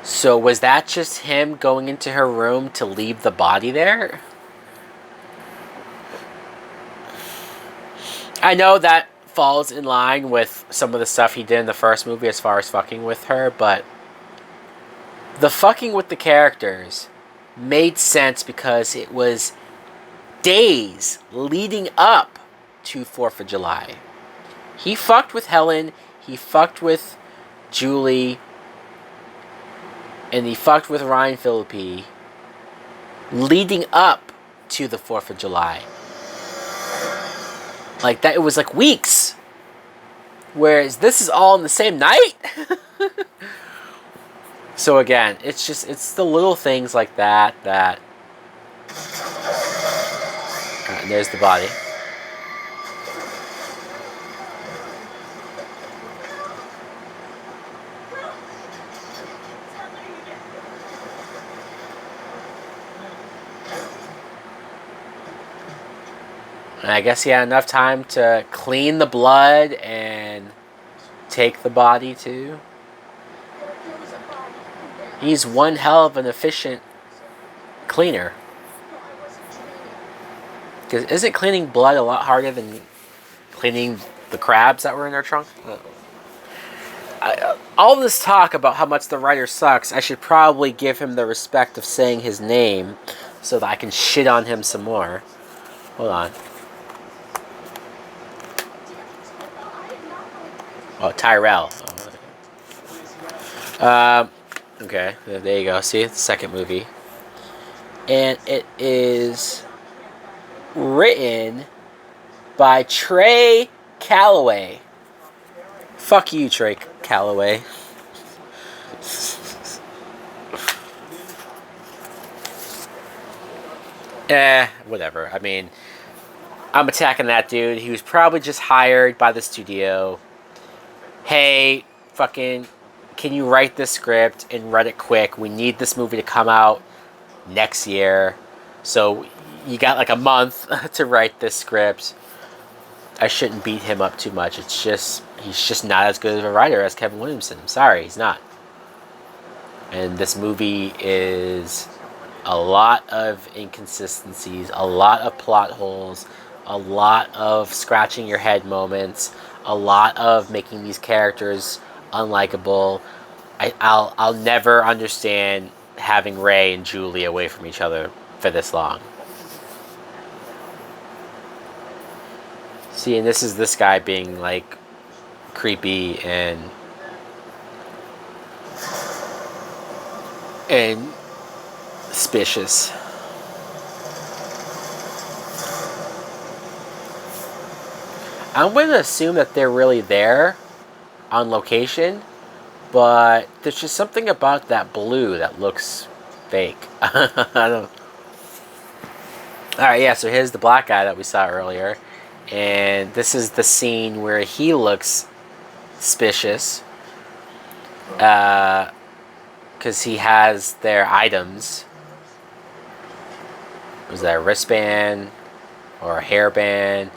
A: So was that just him going into her room to leave the body there? I know that falls in line with some of the stuff he did in the first movie as far as fucking with her, but the fucking with the characters made sense because it was days leading up to 4th of July. He fucked with Helen, he fucked with Julie, and he fucked with Ryan Phillippe leading up to the 4th of July. Like that, it was like weeks. Whereas this is all in the same night. So again, it's the little things like that. And there's the body. And I guess he had enough time to clean the blood and take the body too. He's one hell of an efficient cleaner. Because isn't cleaning blood a lot harder than cleaning the crabs that were in their trunk? All this talk about how much the writer sucks, I should probably give him the respect of saying his name so that I can shit on him some more. Hold on. Oh, Tyrell. Okay, there you go. See, it's the second movie. And it is written by Trey Calloway. Fuck you, Trey Calloway. Whatever. I mean, I'm attacking that dude. He was probably just hired by the studio. Hey, fucking, can you write this script and write it quick? We need this movie to come out next year. So you got like a month to write this script. I shouldn't beat him up too much. It's just, he's just not as good of a writer as Kevin Williamson. I'm sorry, he's not. And this movie is a lot of inconsistencies, a lot of plot holes, a lot of scratching your head moments, a lot of making these characters unlikable. I'll never understand having Ray and Julie away from each other for this long. See, and this is this guy being like creepy and suspicious. I'm going to assume that they're really there on location, but there's just something about that blue that looks fake. I don't. Alright, yeah, so here's the black guy that we saw earlier. And this is the scene where he looks suspicious. Because he has their items. Was that a wristband or a hairband?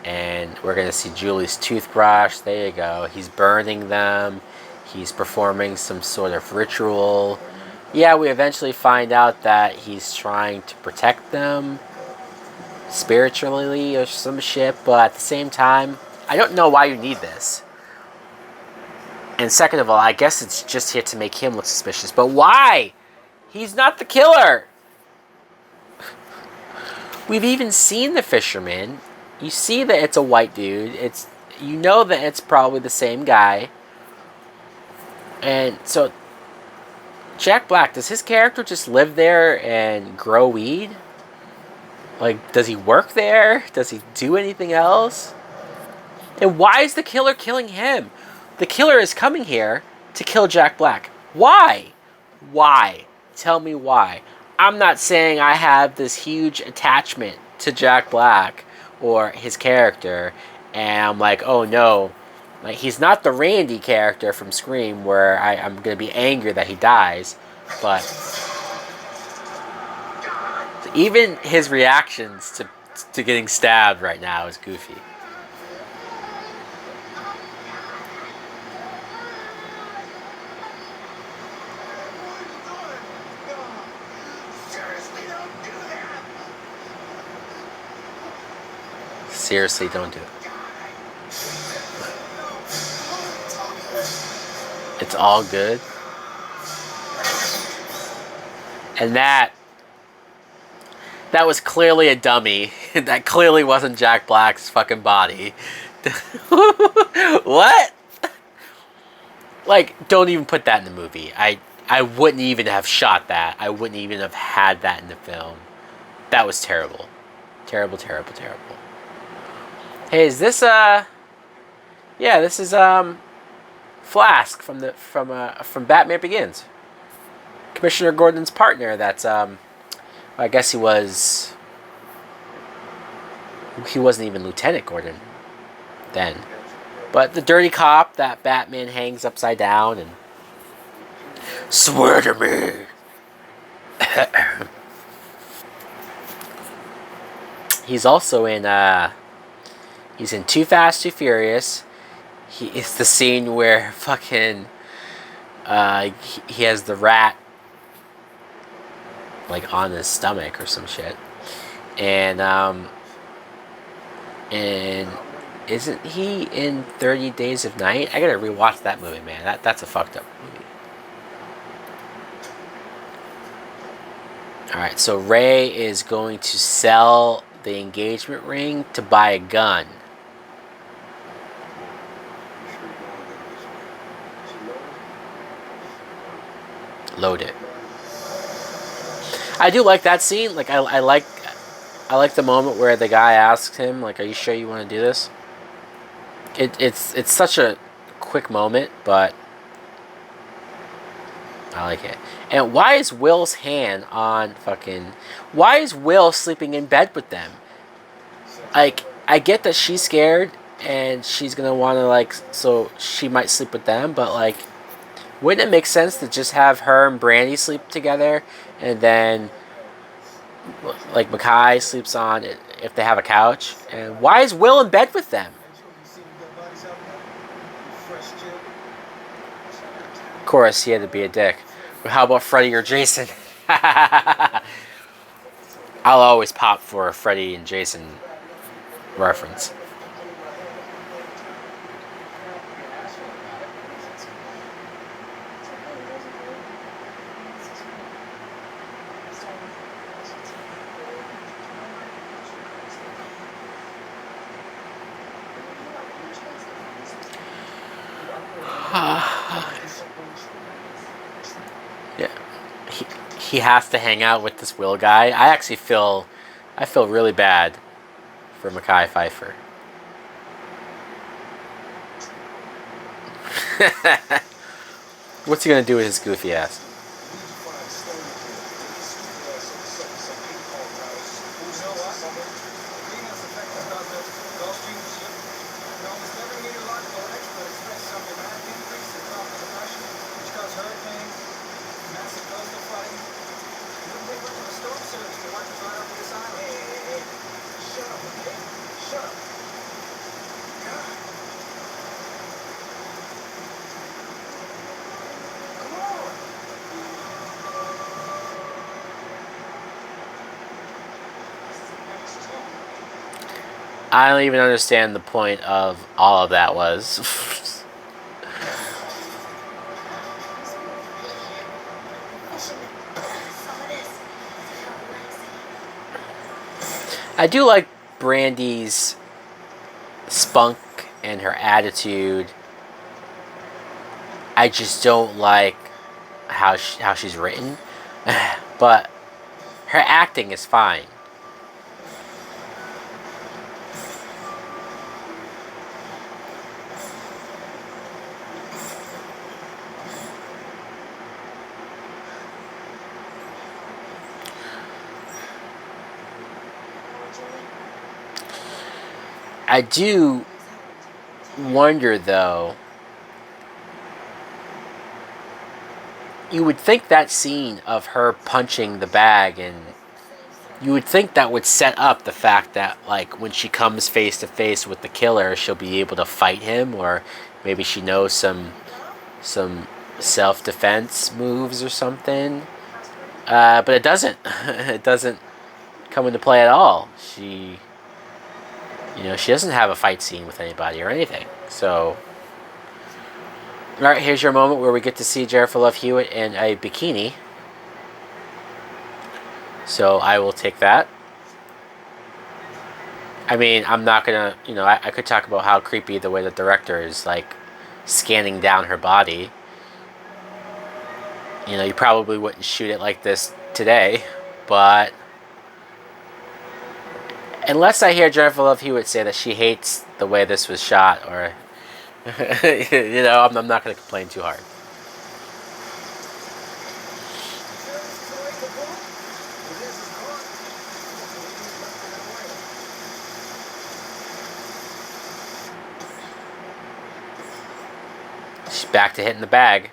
A: And we're going to see Julie's toothbrush. There you go. He's burning them. He's performing some sort of ritual. Yeah, we eventually find out that he's trying to protect them spiritually or some shit. But at the same time, I don't know why you need this. And second of all, I guess it's just here to make him look suspicious. But why? He's not the killer. We've even seen the fisherman. You see that it's a white dude. You know that it's probably the same guy. And so, Jack Black, does his character just live there and grow weed? Like, does he work there? Does he do anything else? And why is the killer killing him? The killer is coming here to kill Jack Black. Why? Why? Tell me why. I'm not saying I have this huge attachment to Jack Black or his character, and I'm like, oh no, like he's not the Randy character from Scream where I'm gonna be angry that he dies, but even his reactions to getting stabbed right now is goofy. Seriously, don't do it. It's all good. And that was clearly a dummy. That clearly wasn't Jack Black's fucking body. What? Like, don't even put that in the movie. I wouldn't even have shot that. I wouldn't even have had that in the film. That was terrible. Terrible, terrible, terrible. Hey, is this yeah, this is Flask from Batman Begins. Commissioner Gordon's partner. That's I guess he wasn't even Lieutenant Gordon then. But the dirty cop that Batman hangs upside down and swear to me. He's also in he's in Too Fast, Too Furious. It's the scene where fucking he has the rat like on his stomach or some shit. And isn't he in 30 Days of Night? I gotta rewatch that movie, man. That's a fucked up movie. Alright, so Ray is going to sell the engagement ring to buy a gun. Load it. I do like that scene. Like I like the moment where the guy asks him, like, "Are you sure you want to do this?" It's such a quick moment, but I like it. And why is Will's hand on fucking... Why is Will sleeping in bed with them? Like, I get that she's scared and she's gonna want to, like, so she might sleep with them, but, like, wouldn't it make sense to just have her and Brandy sleep together and then, like, Mackay sleeps on it if they have a couch? And why is Will in bed with them? Of course, he had to be a dick. But how about Freddy or Jason? I'll always pop for a Freddy and Jason reference. Yeah, he has to hang out with this Will guy. I feel really bad for Mackay Pfeiffer. What's he gonna do with his goofy ass? I don't even understand the point of all of that was. I do like Brandy's spunk and her attitude. I just don't like how she's written. But her acting is fine. I do wonder, though, you would think that scene of her punching the bag, and you would think that would set up the fact that, like, when she comes face to face with the killer, she'll be able to fight him, or maybe she knows some self-defense moves or something. But it doesn't. It doesn't come into play at all. You know, she doesn't have a fight scene with anybody or anything. So, all right, here's your moment where we get to see Jennifer Love Hewitt in a bikini. So I will take that. I mean, I'm not gonna, you know, I could talk about how creepy the way the director is, like, scanning down her body. You know, you probably wouldn't shoot it like this today, but unless I hear Jennifer Love Hewitt say that she hates the way this was shot, or, you know, I'm not gonna complain too hard. She's back to hitting the bag.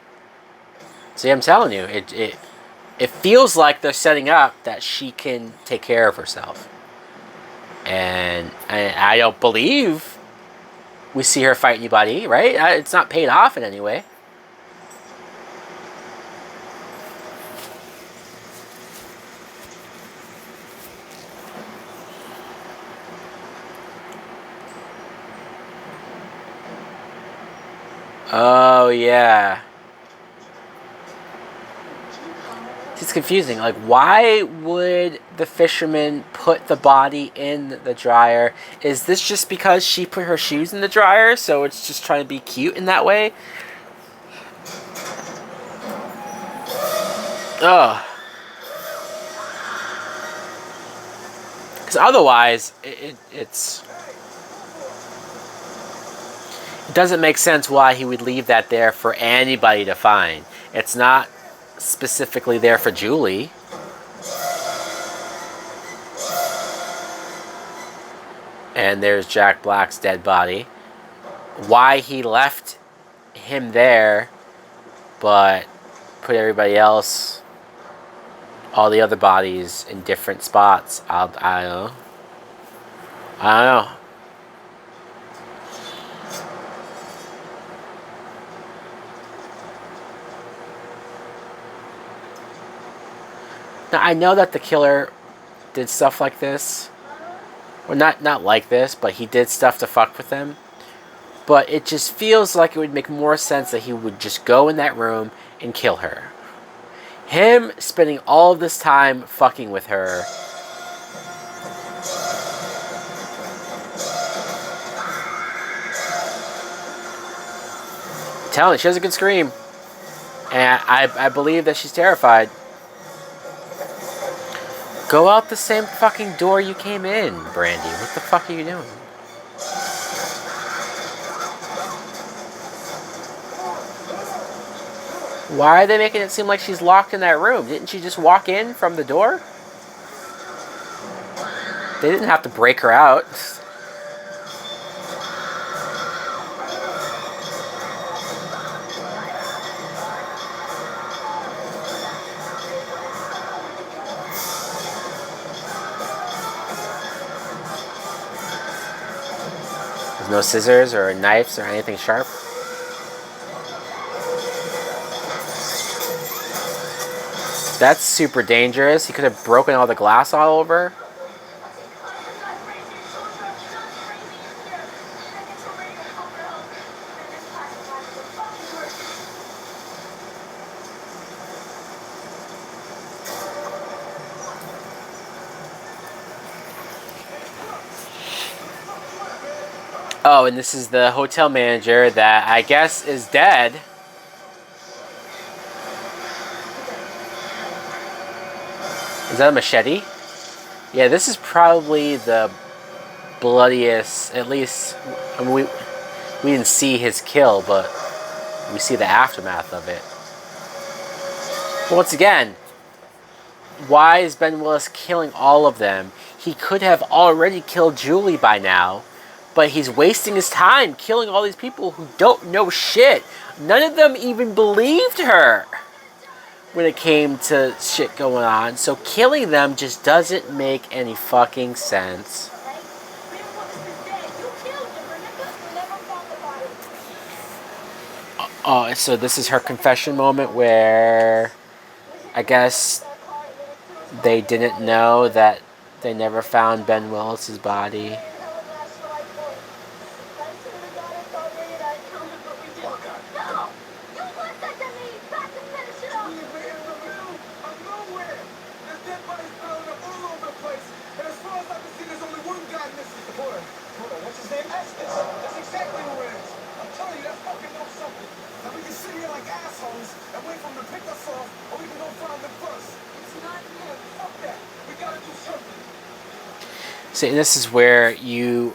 A: See, I'm telling you, it feels like they're setting up that she can take care of herself. And I don't believe we see her fight anybody, right? It's not paid off in any way. Oh, yeah. It's confusing. Like, why would the fisherman put the body in the dryer? Is this just because she put her shoes in the dryer, so it's just trying to be cute in that way? Ugh. Because otherwise, it doesn't make sense why he would leave that there for anybody to find. It's not specifically there for Julie. And there's Jack Black's dead body. Why he left him there, but put everybody else, all the other bodies, in different spots, I don't know. I don't know. Now, I know that the killer did stuff like this. Well, not like this, but he did stuff to fuck with them. But it just feels like it would make more sense that he would just go in that room and kill her. Him spending all of this time fucking with her. I'm telling you, she has a good scream. And I believe that she's terrified. Go out the same fucking door you came in, Brandy. What the fuck are you doing? Why are they making it seem like she's locked in that room? Didn't she just walk in from the door? They didn't have to break her out. There's no scissors or knives or anything sharp. That's super dangerous. He could have broken all the glass all over. Oh, and this is the hotel manager that I guess is dead. Is that a machete? Yeah, this is probably the bloodiest, at least, I mean, we didn't see his kill, but we see the aftermath of it. But once again, why is Ben Willis killing all of them? He could have already killed Julie by now, but he's wasting his time killing all these people who don't know shit. None of them even believed her when it came to shit going on. So killing them just doesn't make any fucking sense. Oh, so this is her confession moment where I guess they didn't know that they never found Ben Willis's body.
C: assholes and wait for them to pick us off, or we can go find them first.
B: It's not him.
C: Fuck that. We gotta do something.
A: See, this is where you're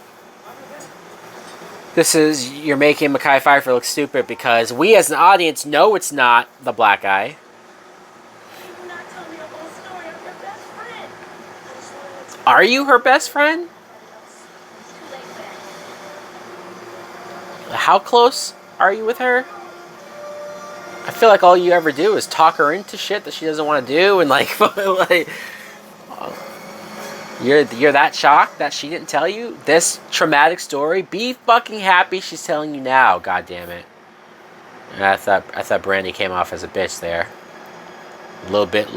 A: making Mekhi Phifer look stupid because we as an audience know it's not the black guy.
B: You're not telling me the whole story. I'm your best friend. I just wanted to tell
A: Are you her best friend?
B: everybody else. It's too late for that.
A: How close are you with her? I feel like all you ever do is talk her into shit that she doesn't want to do, and like, you're that shocked that she didn't tell you this traumatic story. Be fucking happy she's telling you now. God damn it! And I thought Brandy came off as a bitch there. A little bit.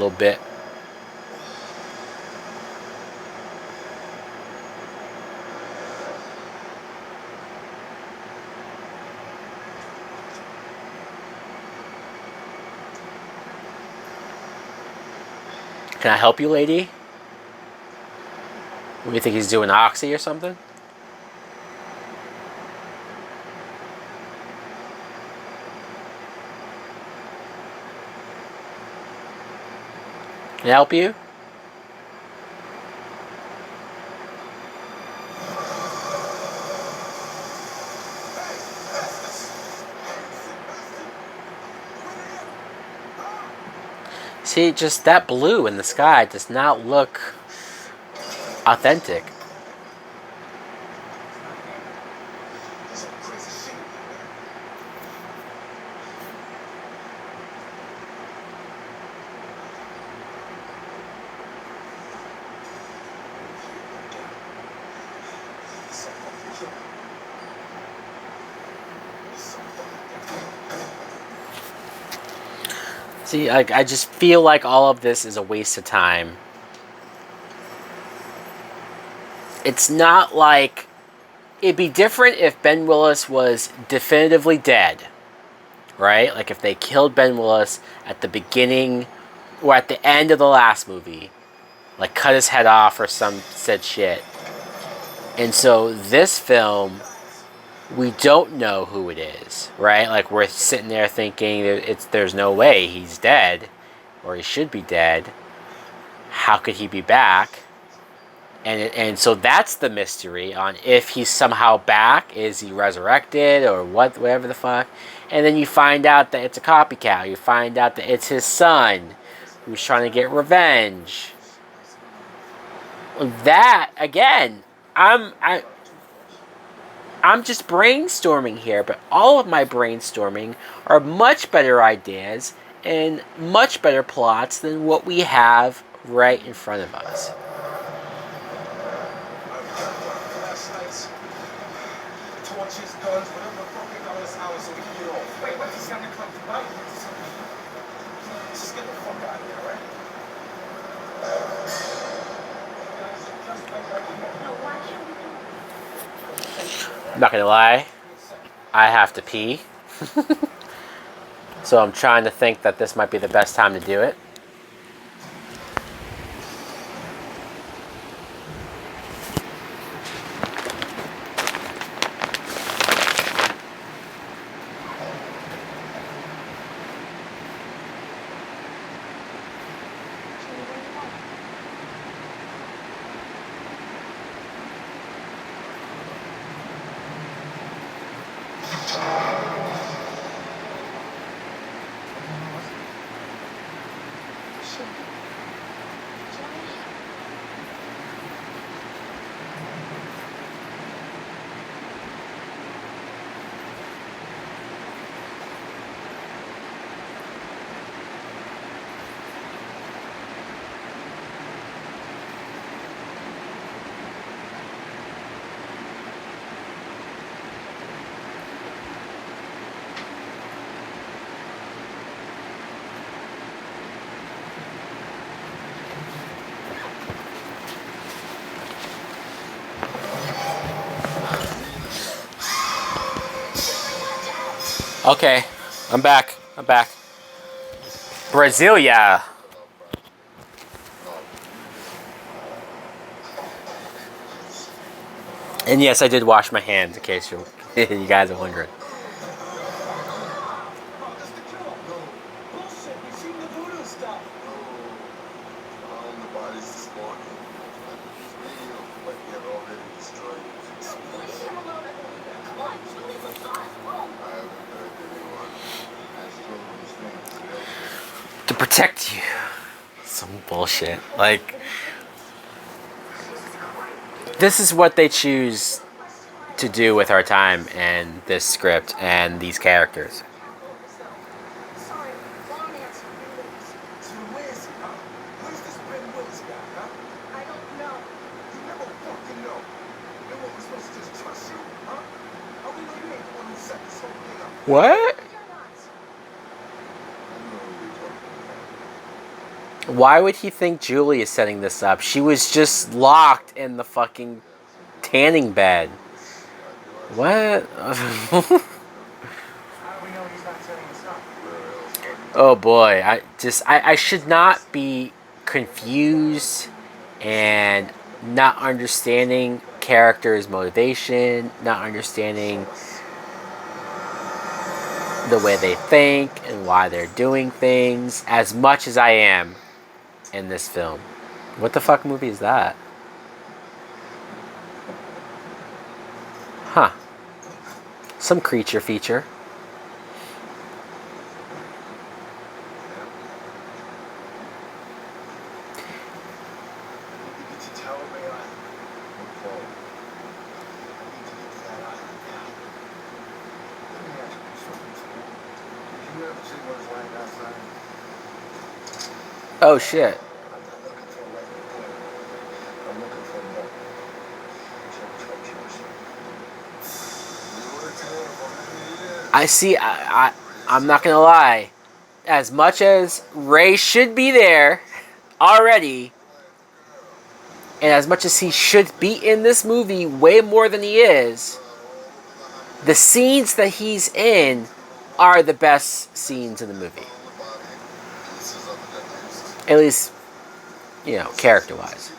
A: Can I help you, lady? What do you think he's doing, Oxy or something? Can I help you? See, just that blue in the sky does not look authentic.
C: Some crazy shit.
A: See, I just feel like all of this is a waste of time. It's not like... It'd be different if Ben Willis was definitively dead. Right? Like if they killed Ben Willis at the beginning or at the end of the last movie. Like cut his head off or some said shit. And so this film, we don't know who it is, right? Like we're sitting there thinking there's no way he's dead, or he should be dead. How could he be back? And so that's the mystery on if he's somehow back. Is he resurrected or whatever the fuck? And then you find out that it's a copycat. You find out that it's his son who's trying to get revenge. That again, I'm just brainstorming here, but all of my brainstorming are much better ideas and much better plots than what we have right in front of us.
C: Flashlights, torches, guns, whatever the fuck they got in this house so we can get off. Wait, what? This gonna come tonight? Let's just get the fuck out of here, right?
B: No, why can't we do
A: I'm not gonna lie, I have to pee. So I'm trying to think that this might be the best time to do it. Okay, I'm back. Brasilia. And yes, I did wash my hands, in case you guys are wondering.
C: This the killer.
A: protect you. Some bullshit. Like, this is what they choose to do with our time and this script and these characters.
B: Sorry, wrong answer.
C: So where is he, huh? Where's this Ben Willis guy, huh?
B: I don't know.
C: You never fucking know. Then what, we're supposed to just trust you, huh? How we know you ain't the one who set this whole thing up?
A: What?
B: You're not.
A: Why would he think Julie is setting this up? She was just locked in the fucking tanning bed. What?
C: How do we know he's not setting this up?
A: Oh boy, I should not be confused and not understanding characters' motivation, not understanding the way they think and why they're doing things as much as I am in this film. What the fuck movie is that? Huh. Some creature feature.
C: Did you tell me I... Whoa. I need to get to that island now. Let me ask you something, Tim. Did you ever see what it's like outside?
A: Oh shit.
C: I'm not looking for a regular player. I'm looking for more.
A: I see. I'm not gonna lie. As much as Ray should be there already, and as much as he should be in this movie way more than he is, the scenes that he's in are the best scenes in the movie. At least, you know, character-wise.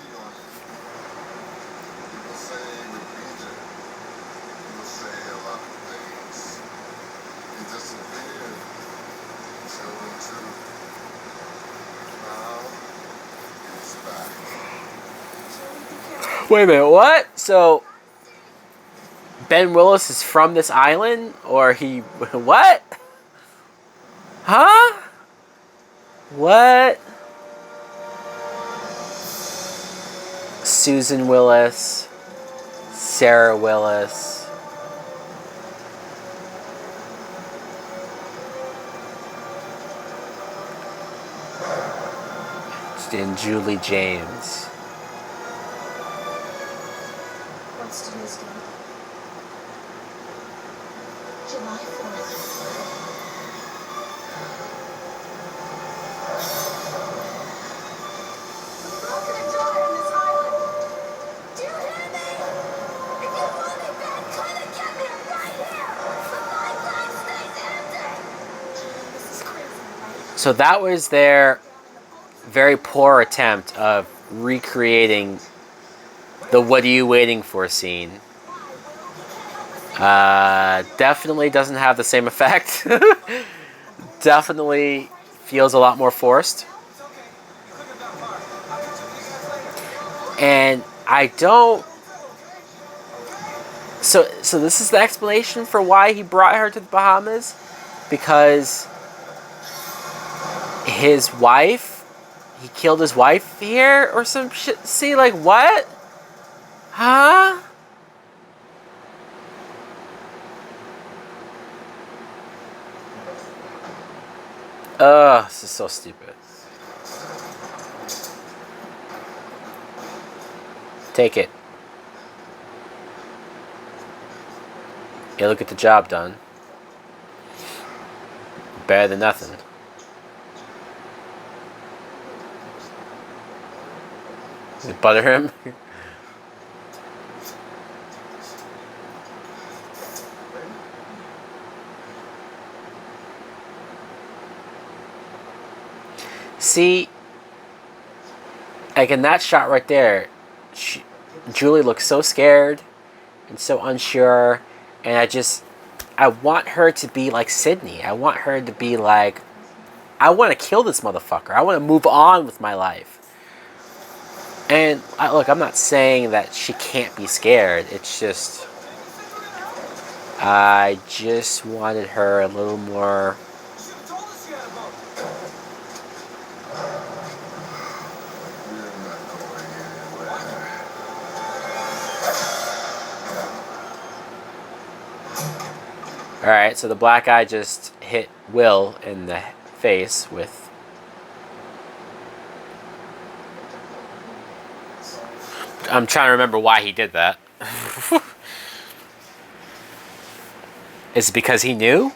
A: Wait a minute, what? So, Ben Willis is from this island? Or he... What? Huh? What? Susan Willis. Sarah Willis. And Julie James.
B: What's today's date? July 4th. We're all gonna die on this island. Do you hear me? If you want me back, come and get me right here. But my life stays empty. This is crazy, right?
A: So that was their very poor attempt of recreating the "what are you waiting for" scene. Definitely doesn't have the same effect. Definitely feels a lot more forced. And I don't... So this is the explanation for why he brought her to the Bahamas? Because his wife... He killed his wife here or some shit? See, like, what? Huh? Ugh, this is so stupid. Take it. Yeah, look at the job done. Better than nothing. Does it butter him? See, like in that shot right there, Julie looks so scared and so unsure, and I want her to be like Sydney. I want her to be like, I want to kill this motherfucker. I want to move on with my life. And look, I'm not saying that she can't be scared. It's just, I just wanted her a little more Alright, so the black guy just hit Will in the face with... I'm trying to remember why he did that. Is it because he knew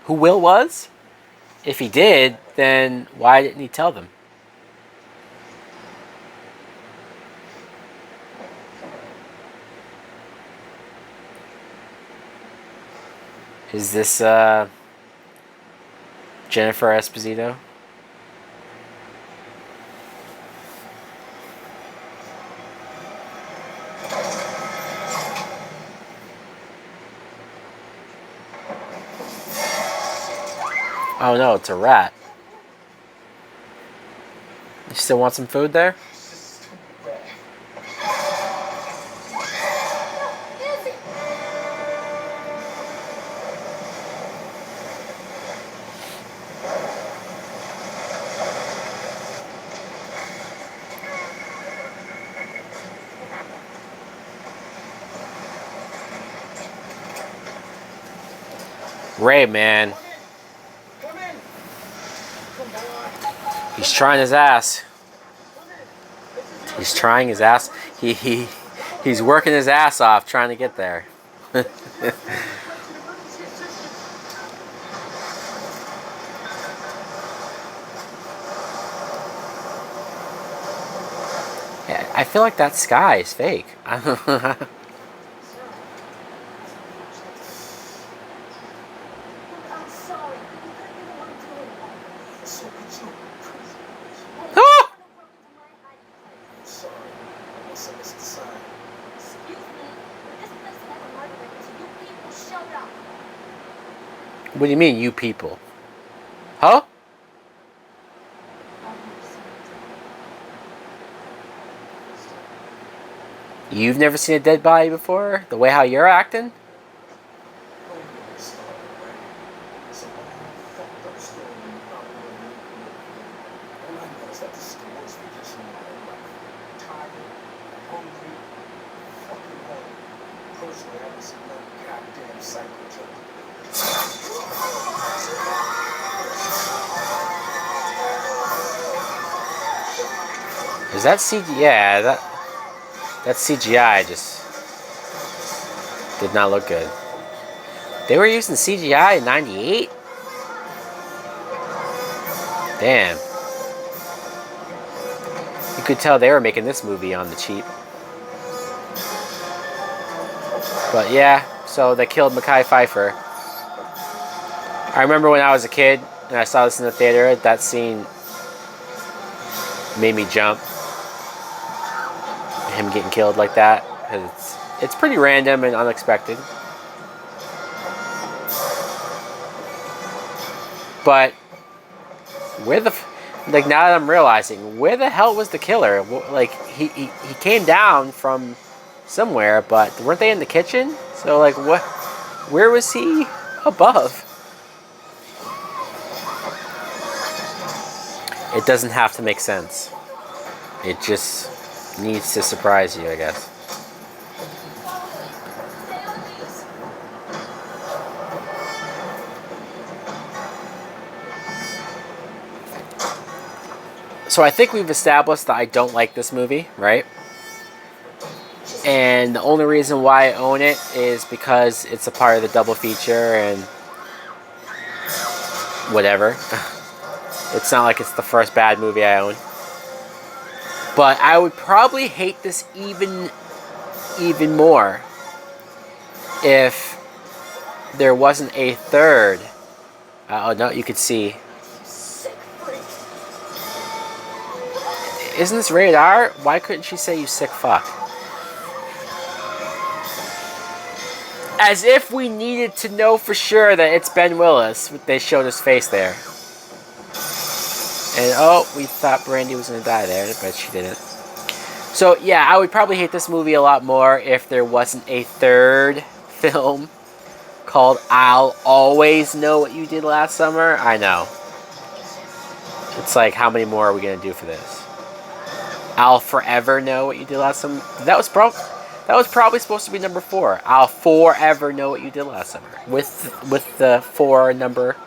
A: who Will was? If he did, then why didn't he tell them? Is this Jennifer Esposito? Oh no, it's a rat. You still want some food there?
B: Izzy!
A: Ray, man.
C: Come in. Come on.
A: He's trying his ass. He's trying his ass. He's working his ass off trying to get there. Yeah, I feel like that sky is fake.
B: I'm sorry. You didn't want to do it.
C: So could you?
A: Ah!
C: Sorry. I must have missed the sign.
B: Excuse me, but this place never murdered until you people showed up.
A: What do you mean, you people? Huh? You've never seen a dead body before? The way how you're acting? Is that CGI? Yeah, that CGI just did not look good. They were using CGI in '98? Damn. You could tell they were making this movie on the cheap. But yeah, so they killed Mekhi Phifer. I remember when I was a kid and I saw this in the theater, that scene made me jump. Him getting killed like that, because it's pretty random and unexpected. But where the like, now that I'm realizing, where the hell was the killer? Like, he came down from somewhere, but weren't they in the kitchen? So like, what? Where was he above? It doesn't have to make sense. It just needs to surprise you, I guess. So I think we've established that I don't like this movie, right? And the only reason why I own it is because it's a part of the double feature and whatever. It's not like it's the first bad movie I own. But I would probably hate this even more if there wasn't a third. Oh no, you could see.
B: Sick freak.
A: Isn't this rated R? Why couldn't she say you sick fuck? As if we needed to know for sure that it's Ben Willis. They showed his face there. And oh, we thought Brandy was going to die there, but she didn't. So yeah, I would probably hate this movie a lot more if there wasn't a third film called I'll Always Know What You Did Last Summer. I know. It's like, how many more are we going to do for this? I'll Forever Know What You Did Last Summer. That was probably supposed to be number 4. I'll forever know what you did last summer. With the 4 number.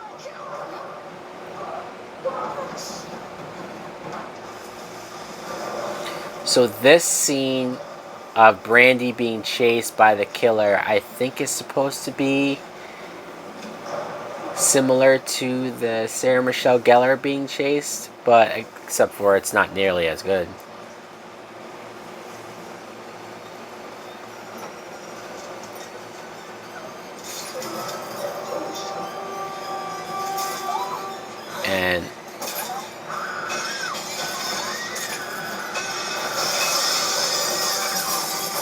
A: So this scene of Brandy being chased by the killer, I think is supposed to be similar to the Sarah Michelle Gellar being chased, but except for it's not nearly as good. And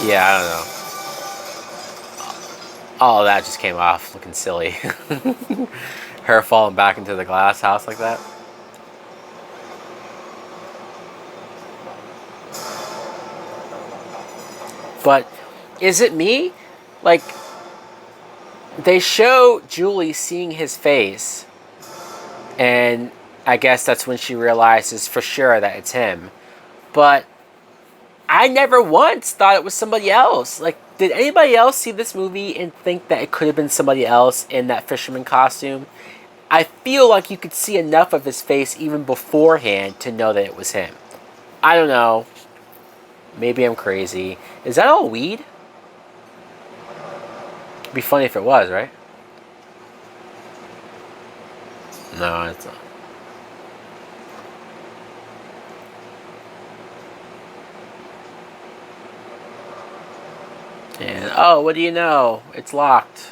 A: yeah, I don't know. All of that just came off looking silly. Her falling back into the glass house like that. But is it me? Like, they show Julie seeing his face, and I guess that's when she realizes for sure that it's him. But I never once thought it was somebody else. Like, did anybody else see this movie and think that it could have been somebody else in that fisherman costume? I feel like you could see enough of his face even beforehand to know that it was him. I don't know. Maybe I'm crazy. Is that all weed? It'd be funny if it was, right? No, it's not. And, oh, what do you know? It's locked.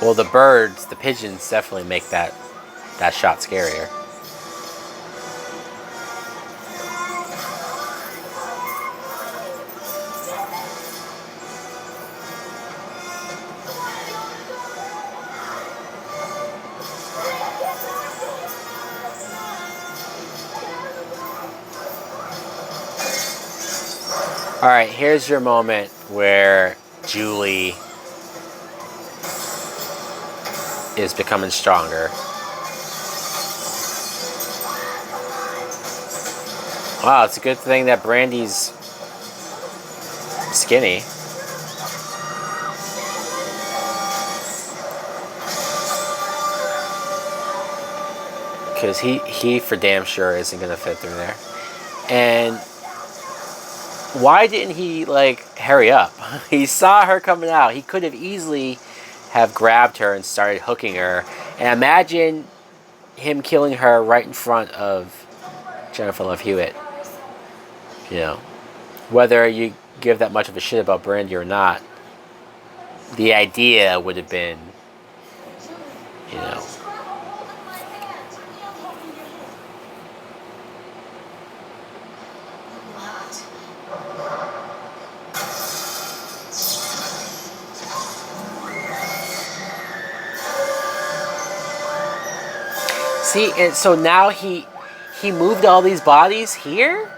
A: Well, the birds, the pigeons definitely make that shot scarier. Alright, here's your moment where Julie is becoming stronger. Wow, it's a good thing that Brandy's skinny. Because he for damn sure isn't going to fit through there. And why didn't he, like, hurry up? He saw her coming out. He could have easily have grabbed her and started hooking her. And imagine him killing her right in front of Jennifer Love Hewitt. You know, whether you give that much of a shit about Brandy or not, the idea would have been, you know. See, and so now he moved all these bodies here?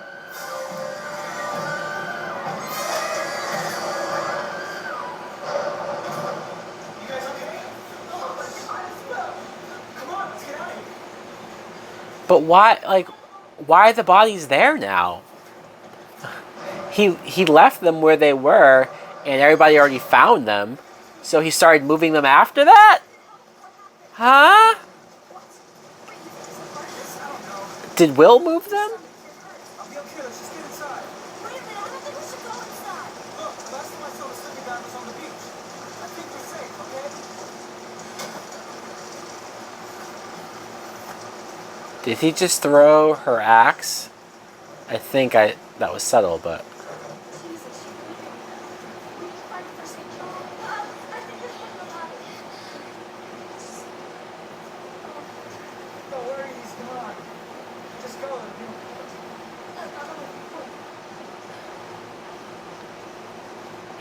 A: But why, like, why are the bodies there now? He left them where they were, and everybody already found them. So he started moving them after that? Huh? Did Will move them?
C: I'll be okay. Let's just get inside.
B: Wait a minute, I don't think we should go inside.
C: Look, last time I saw the sleeping bag was on the beach. I think we're safe, okay?
A: Did he just throw her axe? I think that was subtle, but...
B: Jesus, we need to find the first aid kit. I think there's one in the body.
C: Don't worry, he's gone. Just go.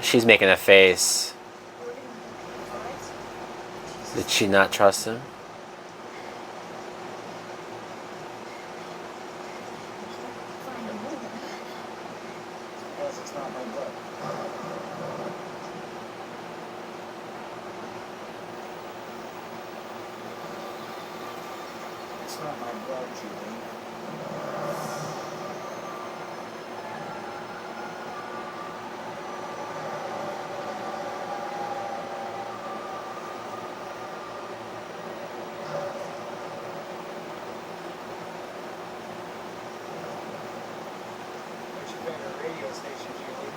A: She's making a face. Did she not trust him?
C: Because it's not my blood. It's not my blood, Julie. What's your favorite radio station, Julie?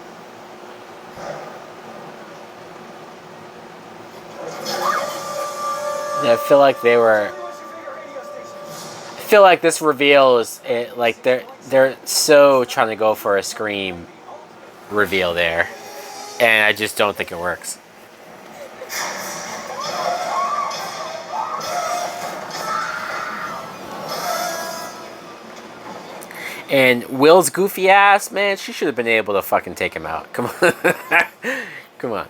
A: Yeah, I feel like they were.
C: What's your favorite radio station?
A: I feel like this reveal is like they're so trying to go for a Scream reveal there, and I just don't think it works. And Will's goofy ass, man, she should have been able to fucking take him out. Come on. Come on.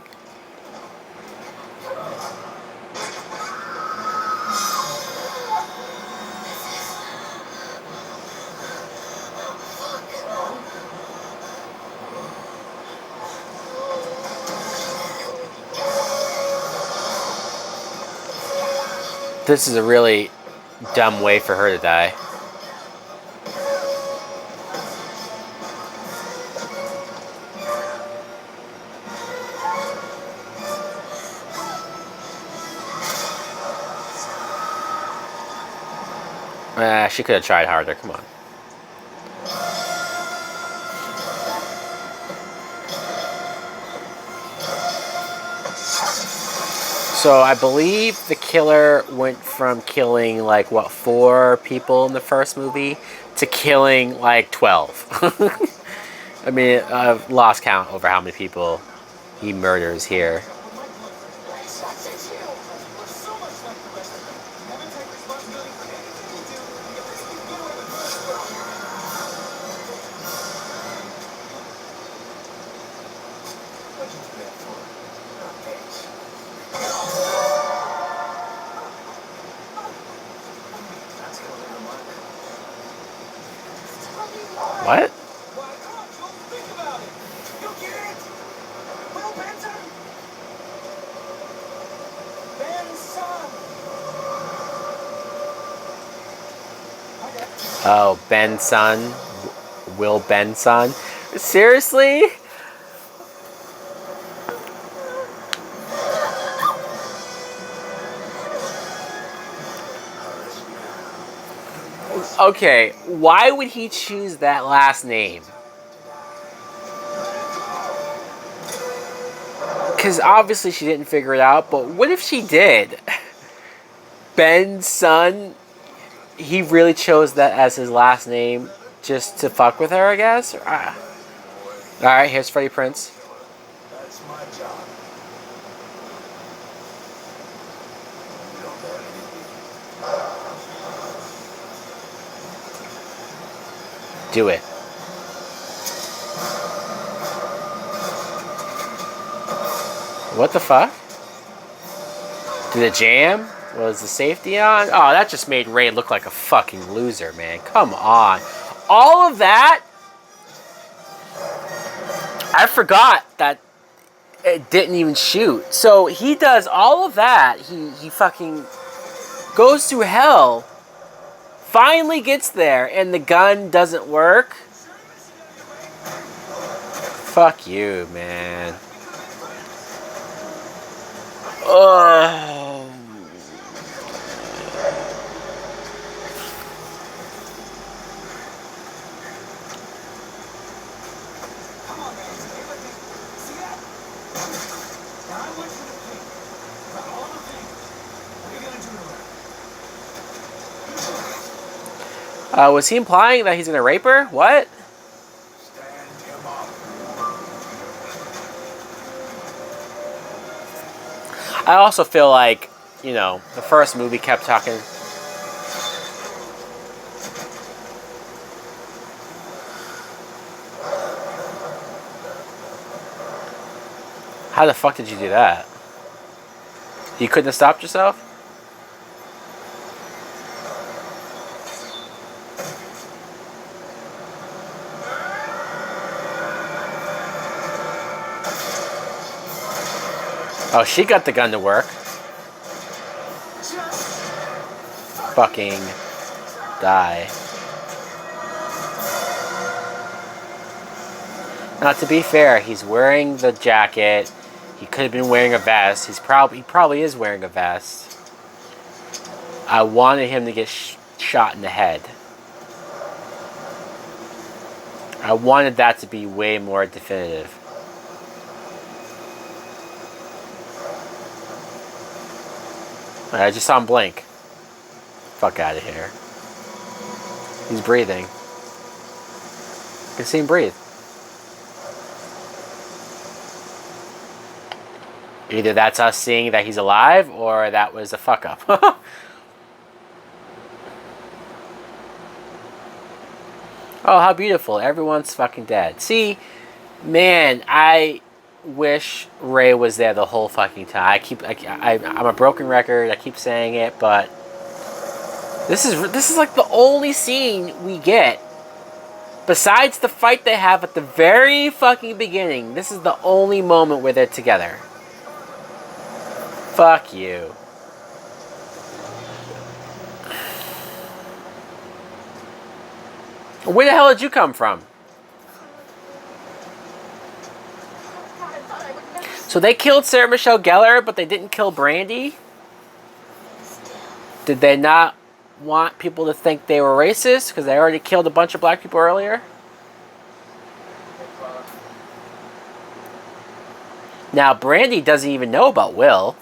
A: This is a really dumb way for her to die. She could have tried harder. Come on. So I believe the killer went from killing like what 4 people in the first movie to killing like 12. I mean, I've lost count over how many people he murders here. What? Oh, Benson. Will Benson. Seriously? Okay, why would he choose that last name? Because obviously she didn't figure it out, but what if she did? Ben's son, he really chose that as his last name just to fuck with her, I guess? Alright, here's Freddie Prinze.
C: That's my job. You don't know anything.
A: Do it. What the fuck? Did it jam? Was the safety on? Oh, that just made Ray look like a fucking loser, man. Come on. All of that? I forgot that it didn't even shoot. So he does all of that. He fucking goes through hell. Finally gets there and the gun doesn't work. Fuck you, man. Oh.
C: Come on, man. Stay with me. See that? Now I want you to think about all the things. What are you gonna do to her?
A: Was he implying that he's gonna rape her? What?
C: Stand him up.
A: I also feel like, you know, the first movie kept talking. How the fuck did you do that? You couldn't have stopped yourself? Oh, she got the gun to work. Fucking die. Now, to be fair, he's wearing the jacket. He could have been wearing a vest. He probably is wearing a vest. I wanted him to get shot in the head. I wanted that to be way more definitive. I just saw him blink. Fuck out of here. He's breathing. I can see him breathe. Either that's us seeing that he's alive, or that was a fuck up. Oh, how beautiful. Everyone's fucking dead. See, man, I wish Ray was there the whole fucking time. I'm a broken record. I keep saying it, but this is like the only scene we get besides the fight they have at the very fucking beginning. This is the only moment where they're together. Fuck you. Where the hell did you come from? So they killed Sarah Michelle Gellar, but they didn't kill Brandy? Did they not want people to think they were racist because they already killed a bunch of black people earlier? Now, Brandy doesn't even know about Will.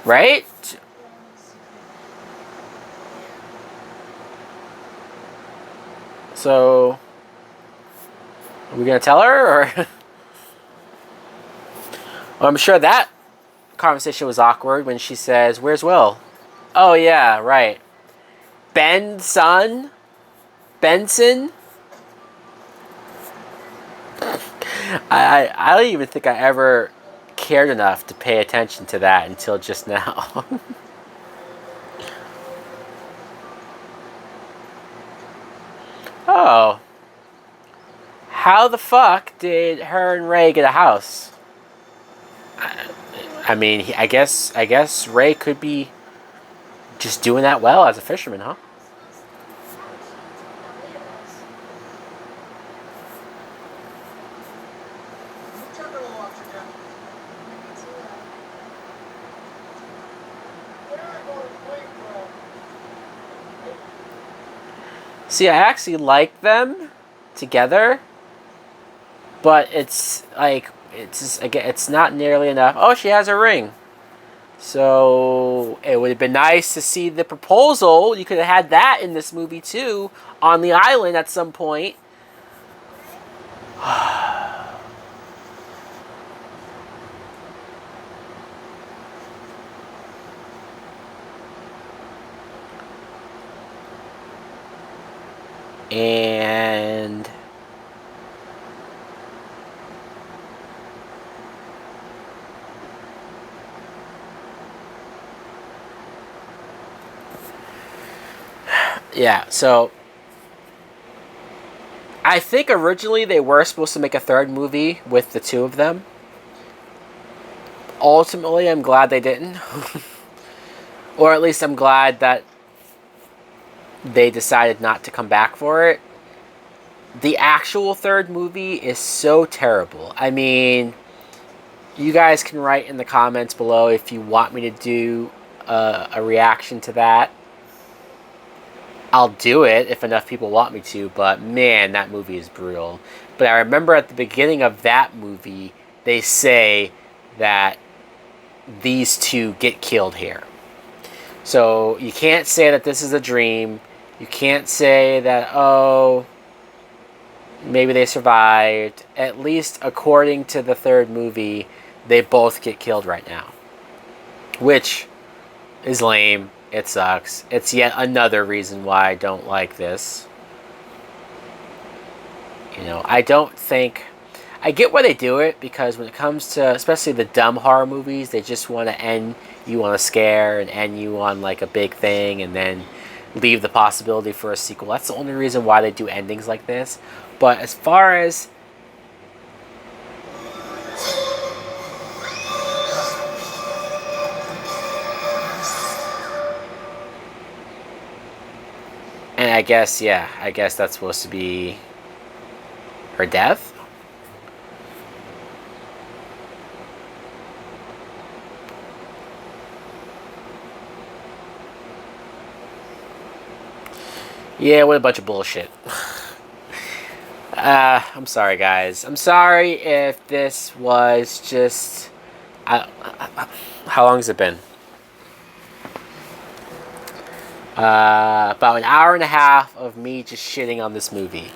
A: Right? So, are we going to tell her, or? Well, I'm sure that conversation was awkward when she says, "Where's Will?" Oh, yeah, right. Ben's son? Benson? I don't even think I ever cared enough to pay attention to that until just now. Oh. How the fuck did her and Ray get a house? I mean, I guess Ray could be just doing that well as a fisherman, huh? See, I actually like them together, but it's like it's not nearly enough. Oh, she has a ring. So it would have been nice to see the proposal. You could have had that in this movie too, on the island at some point. And yeah, so I think originally they were supposed to make a third movie with the two of them. Ultimately, I'm glad they didn't. Or at least I'm glad that they decided not to come back for it. The actual third movie is so terrible. I mean, you guys can write in the comments below if you want me to do a reaction to that. I'll do it if enough people want me to, but man, that movie is brutal. But I remember at the beginning of that movie, they say that these two get killed here. So you can't say that this is a dream. You can't say that, oh, maybe they survived. At least according to the third movie, they both get killed right now. Which is lame. It sucks. It's yet another reason why I don't like this. You know, I don't think I get why they do it, because when it comes to especially the dumb horror movies, they just want to end you on a scare and end you on like a big thing and then leave the possibility for a sequel. That's the only reason why they do endings like this. But as far as and I guess, yeah, I guess that's supposed to be her death. Yeah, what a bunch of bullshit. I'm sorry, guys. I'm sorry if this was just... how long has it been? About an hour and a half of me just shitting on this movie.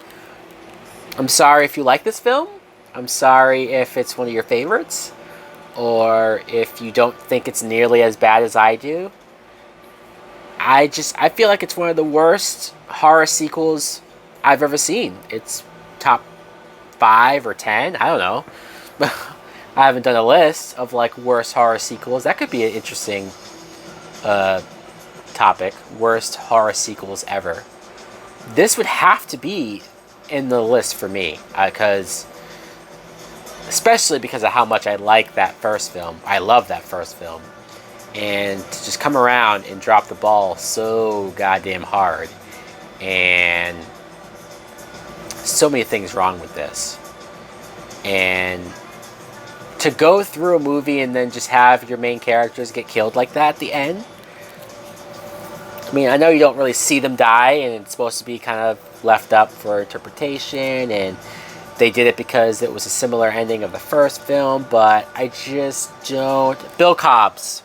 A: I'm sorry if you like this film. I'm sorry if it's one of your favorites. Or if you don't think it's nearly as bad as I do. I feel like it's one of the worst horror sequels I've ever seen. It's top 5 or 10. I don't know. I haven't done a list of like worst horror sequels. That could be an interesting topic. Worst horror sequels ever. This would have to be in the list for me, because especially because of how much I like that first film. I love that first film. And to just come around and drop the ball so goddamn hard. And so many things wrong with this. And to go through a movie and then just have your main characters get killed like that at the end. I mean, I know you don't really see them die, and it's supposed to be kind of left up for interpretation, and they did it because it was a similar ending of the first film, but I just don't... Bill Cobbs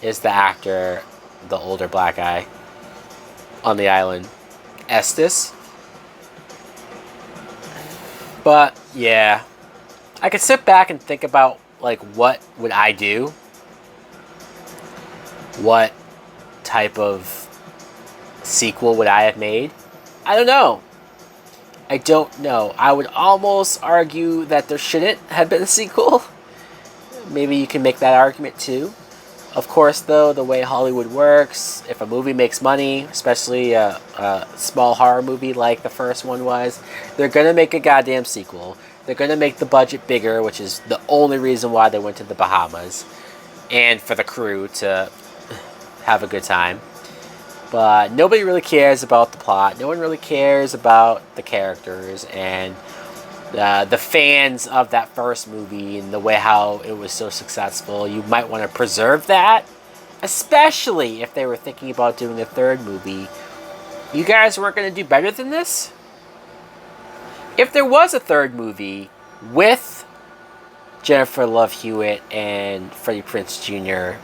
A: is the actor, the older black guy on the island. Estes. But, yeah. I could sit back and think about, like, what would I do? What type of sequel would I have made? I don't know. I don't know. I would almost argue that there shouldn't have been a sequel. Maybe you can make that argument too. Of course, though, the way Hollywood works, if a movie makes money, especially a small horror movie like the first one was, they're going to make a goddamn sequel. They're going to make the budget bigger, which is the only reason why they went to the Bahamas. And for the crew to have a good time. But nobody really cares about the plot. No one really cares about the characters and the fans of that first movie and the way how it was so successful. You might want to preserve that, especially if they were thinking about doing a third movie. You guys weren't going to do better than this? If there was a third movie with Jennifer Love Hewitt and Freddie Prinze Jr.,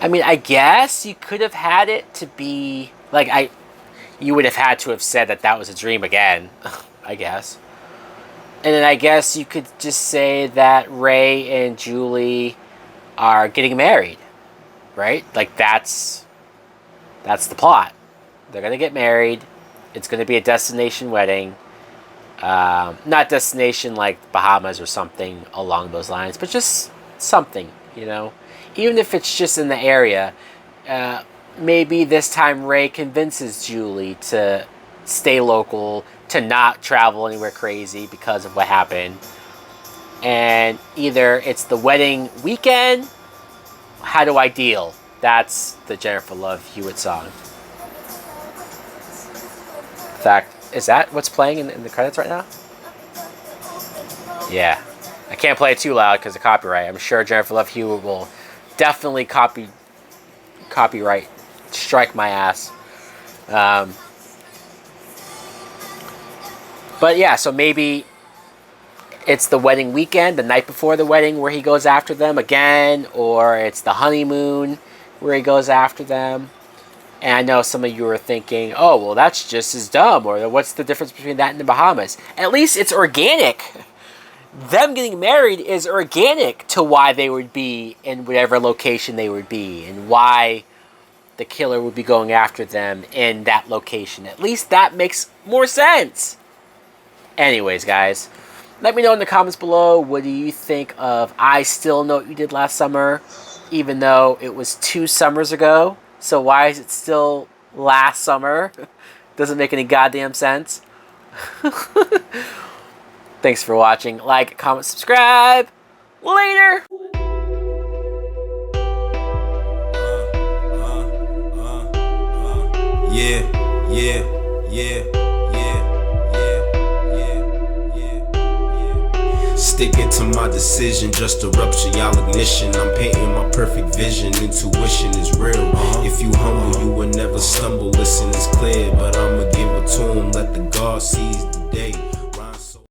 A: I mean, I guess you could have had it to be like you would have had to have said that was a dream again, I guess. And then I guess you could just say that Ray and Julie are getting married, right? Like that's the plot. They're gonna get married. It's gonna be a destination wedding. Not destination like Bahamas or something along those lines, but just something, you know. Even if it's just in the area, maybe this time Ray convinces Julie to stay local, to not travel anywhere crazy because of what happened. And either it's the wedding weekend, How Do I Deal? That's the Jennifer Love Hewitt song. In fact, is that what's playing in the credits right now? Yeah. I can't play it too loud because of copyright. I'm sure Jennifer Love Hewitt will definitely copyright strike my ass. But yeah, so maybe it's the wedding weekend, the night before the wedding, where he goes after them again, or it's the honeymoon where he goes after them. And I know some of you are thinking, oh, well, that's just as dumb, or what's the difference between that and the Bahamas? At least it's organic. Them getting married is organic to why they would be in whatever location they would be, and why the killer would be going after them in that location. At least that makes more sense. Anyways, guys, let me know in the comments below, what do you think of I Still Know What You Did Last Summer, even though it was 2 summers ago? So why is it still last summer? Doesn't make any goddamn sense. Thanks for watching. Like, comment, subscribe. Later!
D: Sticking to my decision, just a rupture, y'all ignition. I'm painting my perfect vision, intuition is real. If you humble, you will never stumble. Listen, it's clear, but I'ma give it to him. Let the God seize the day.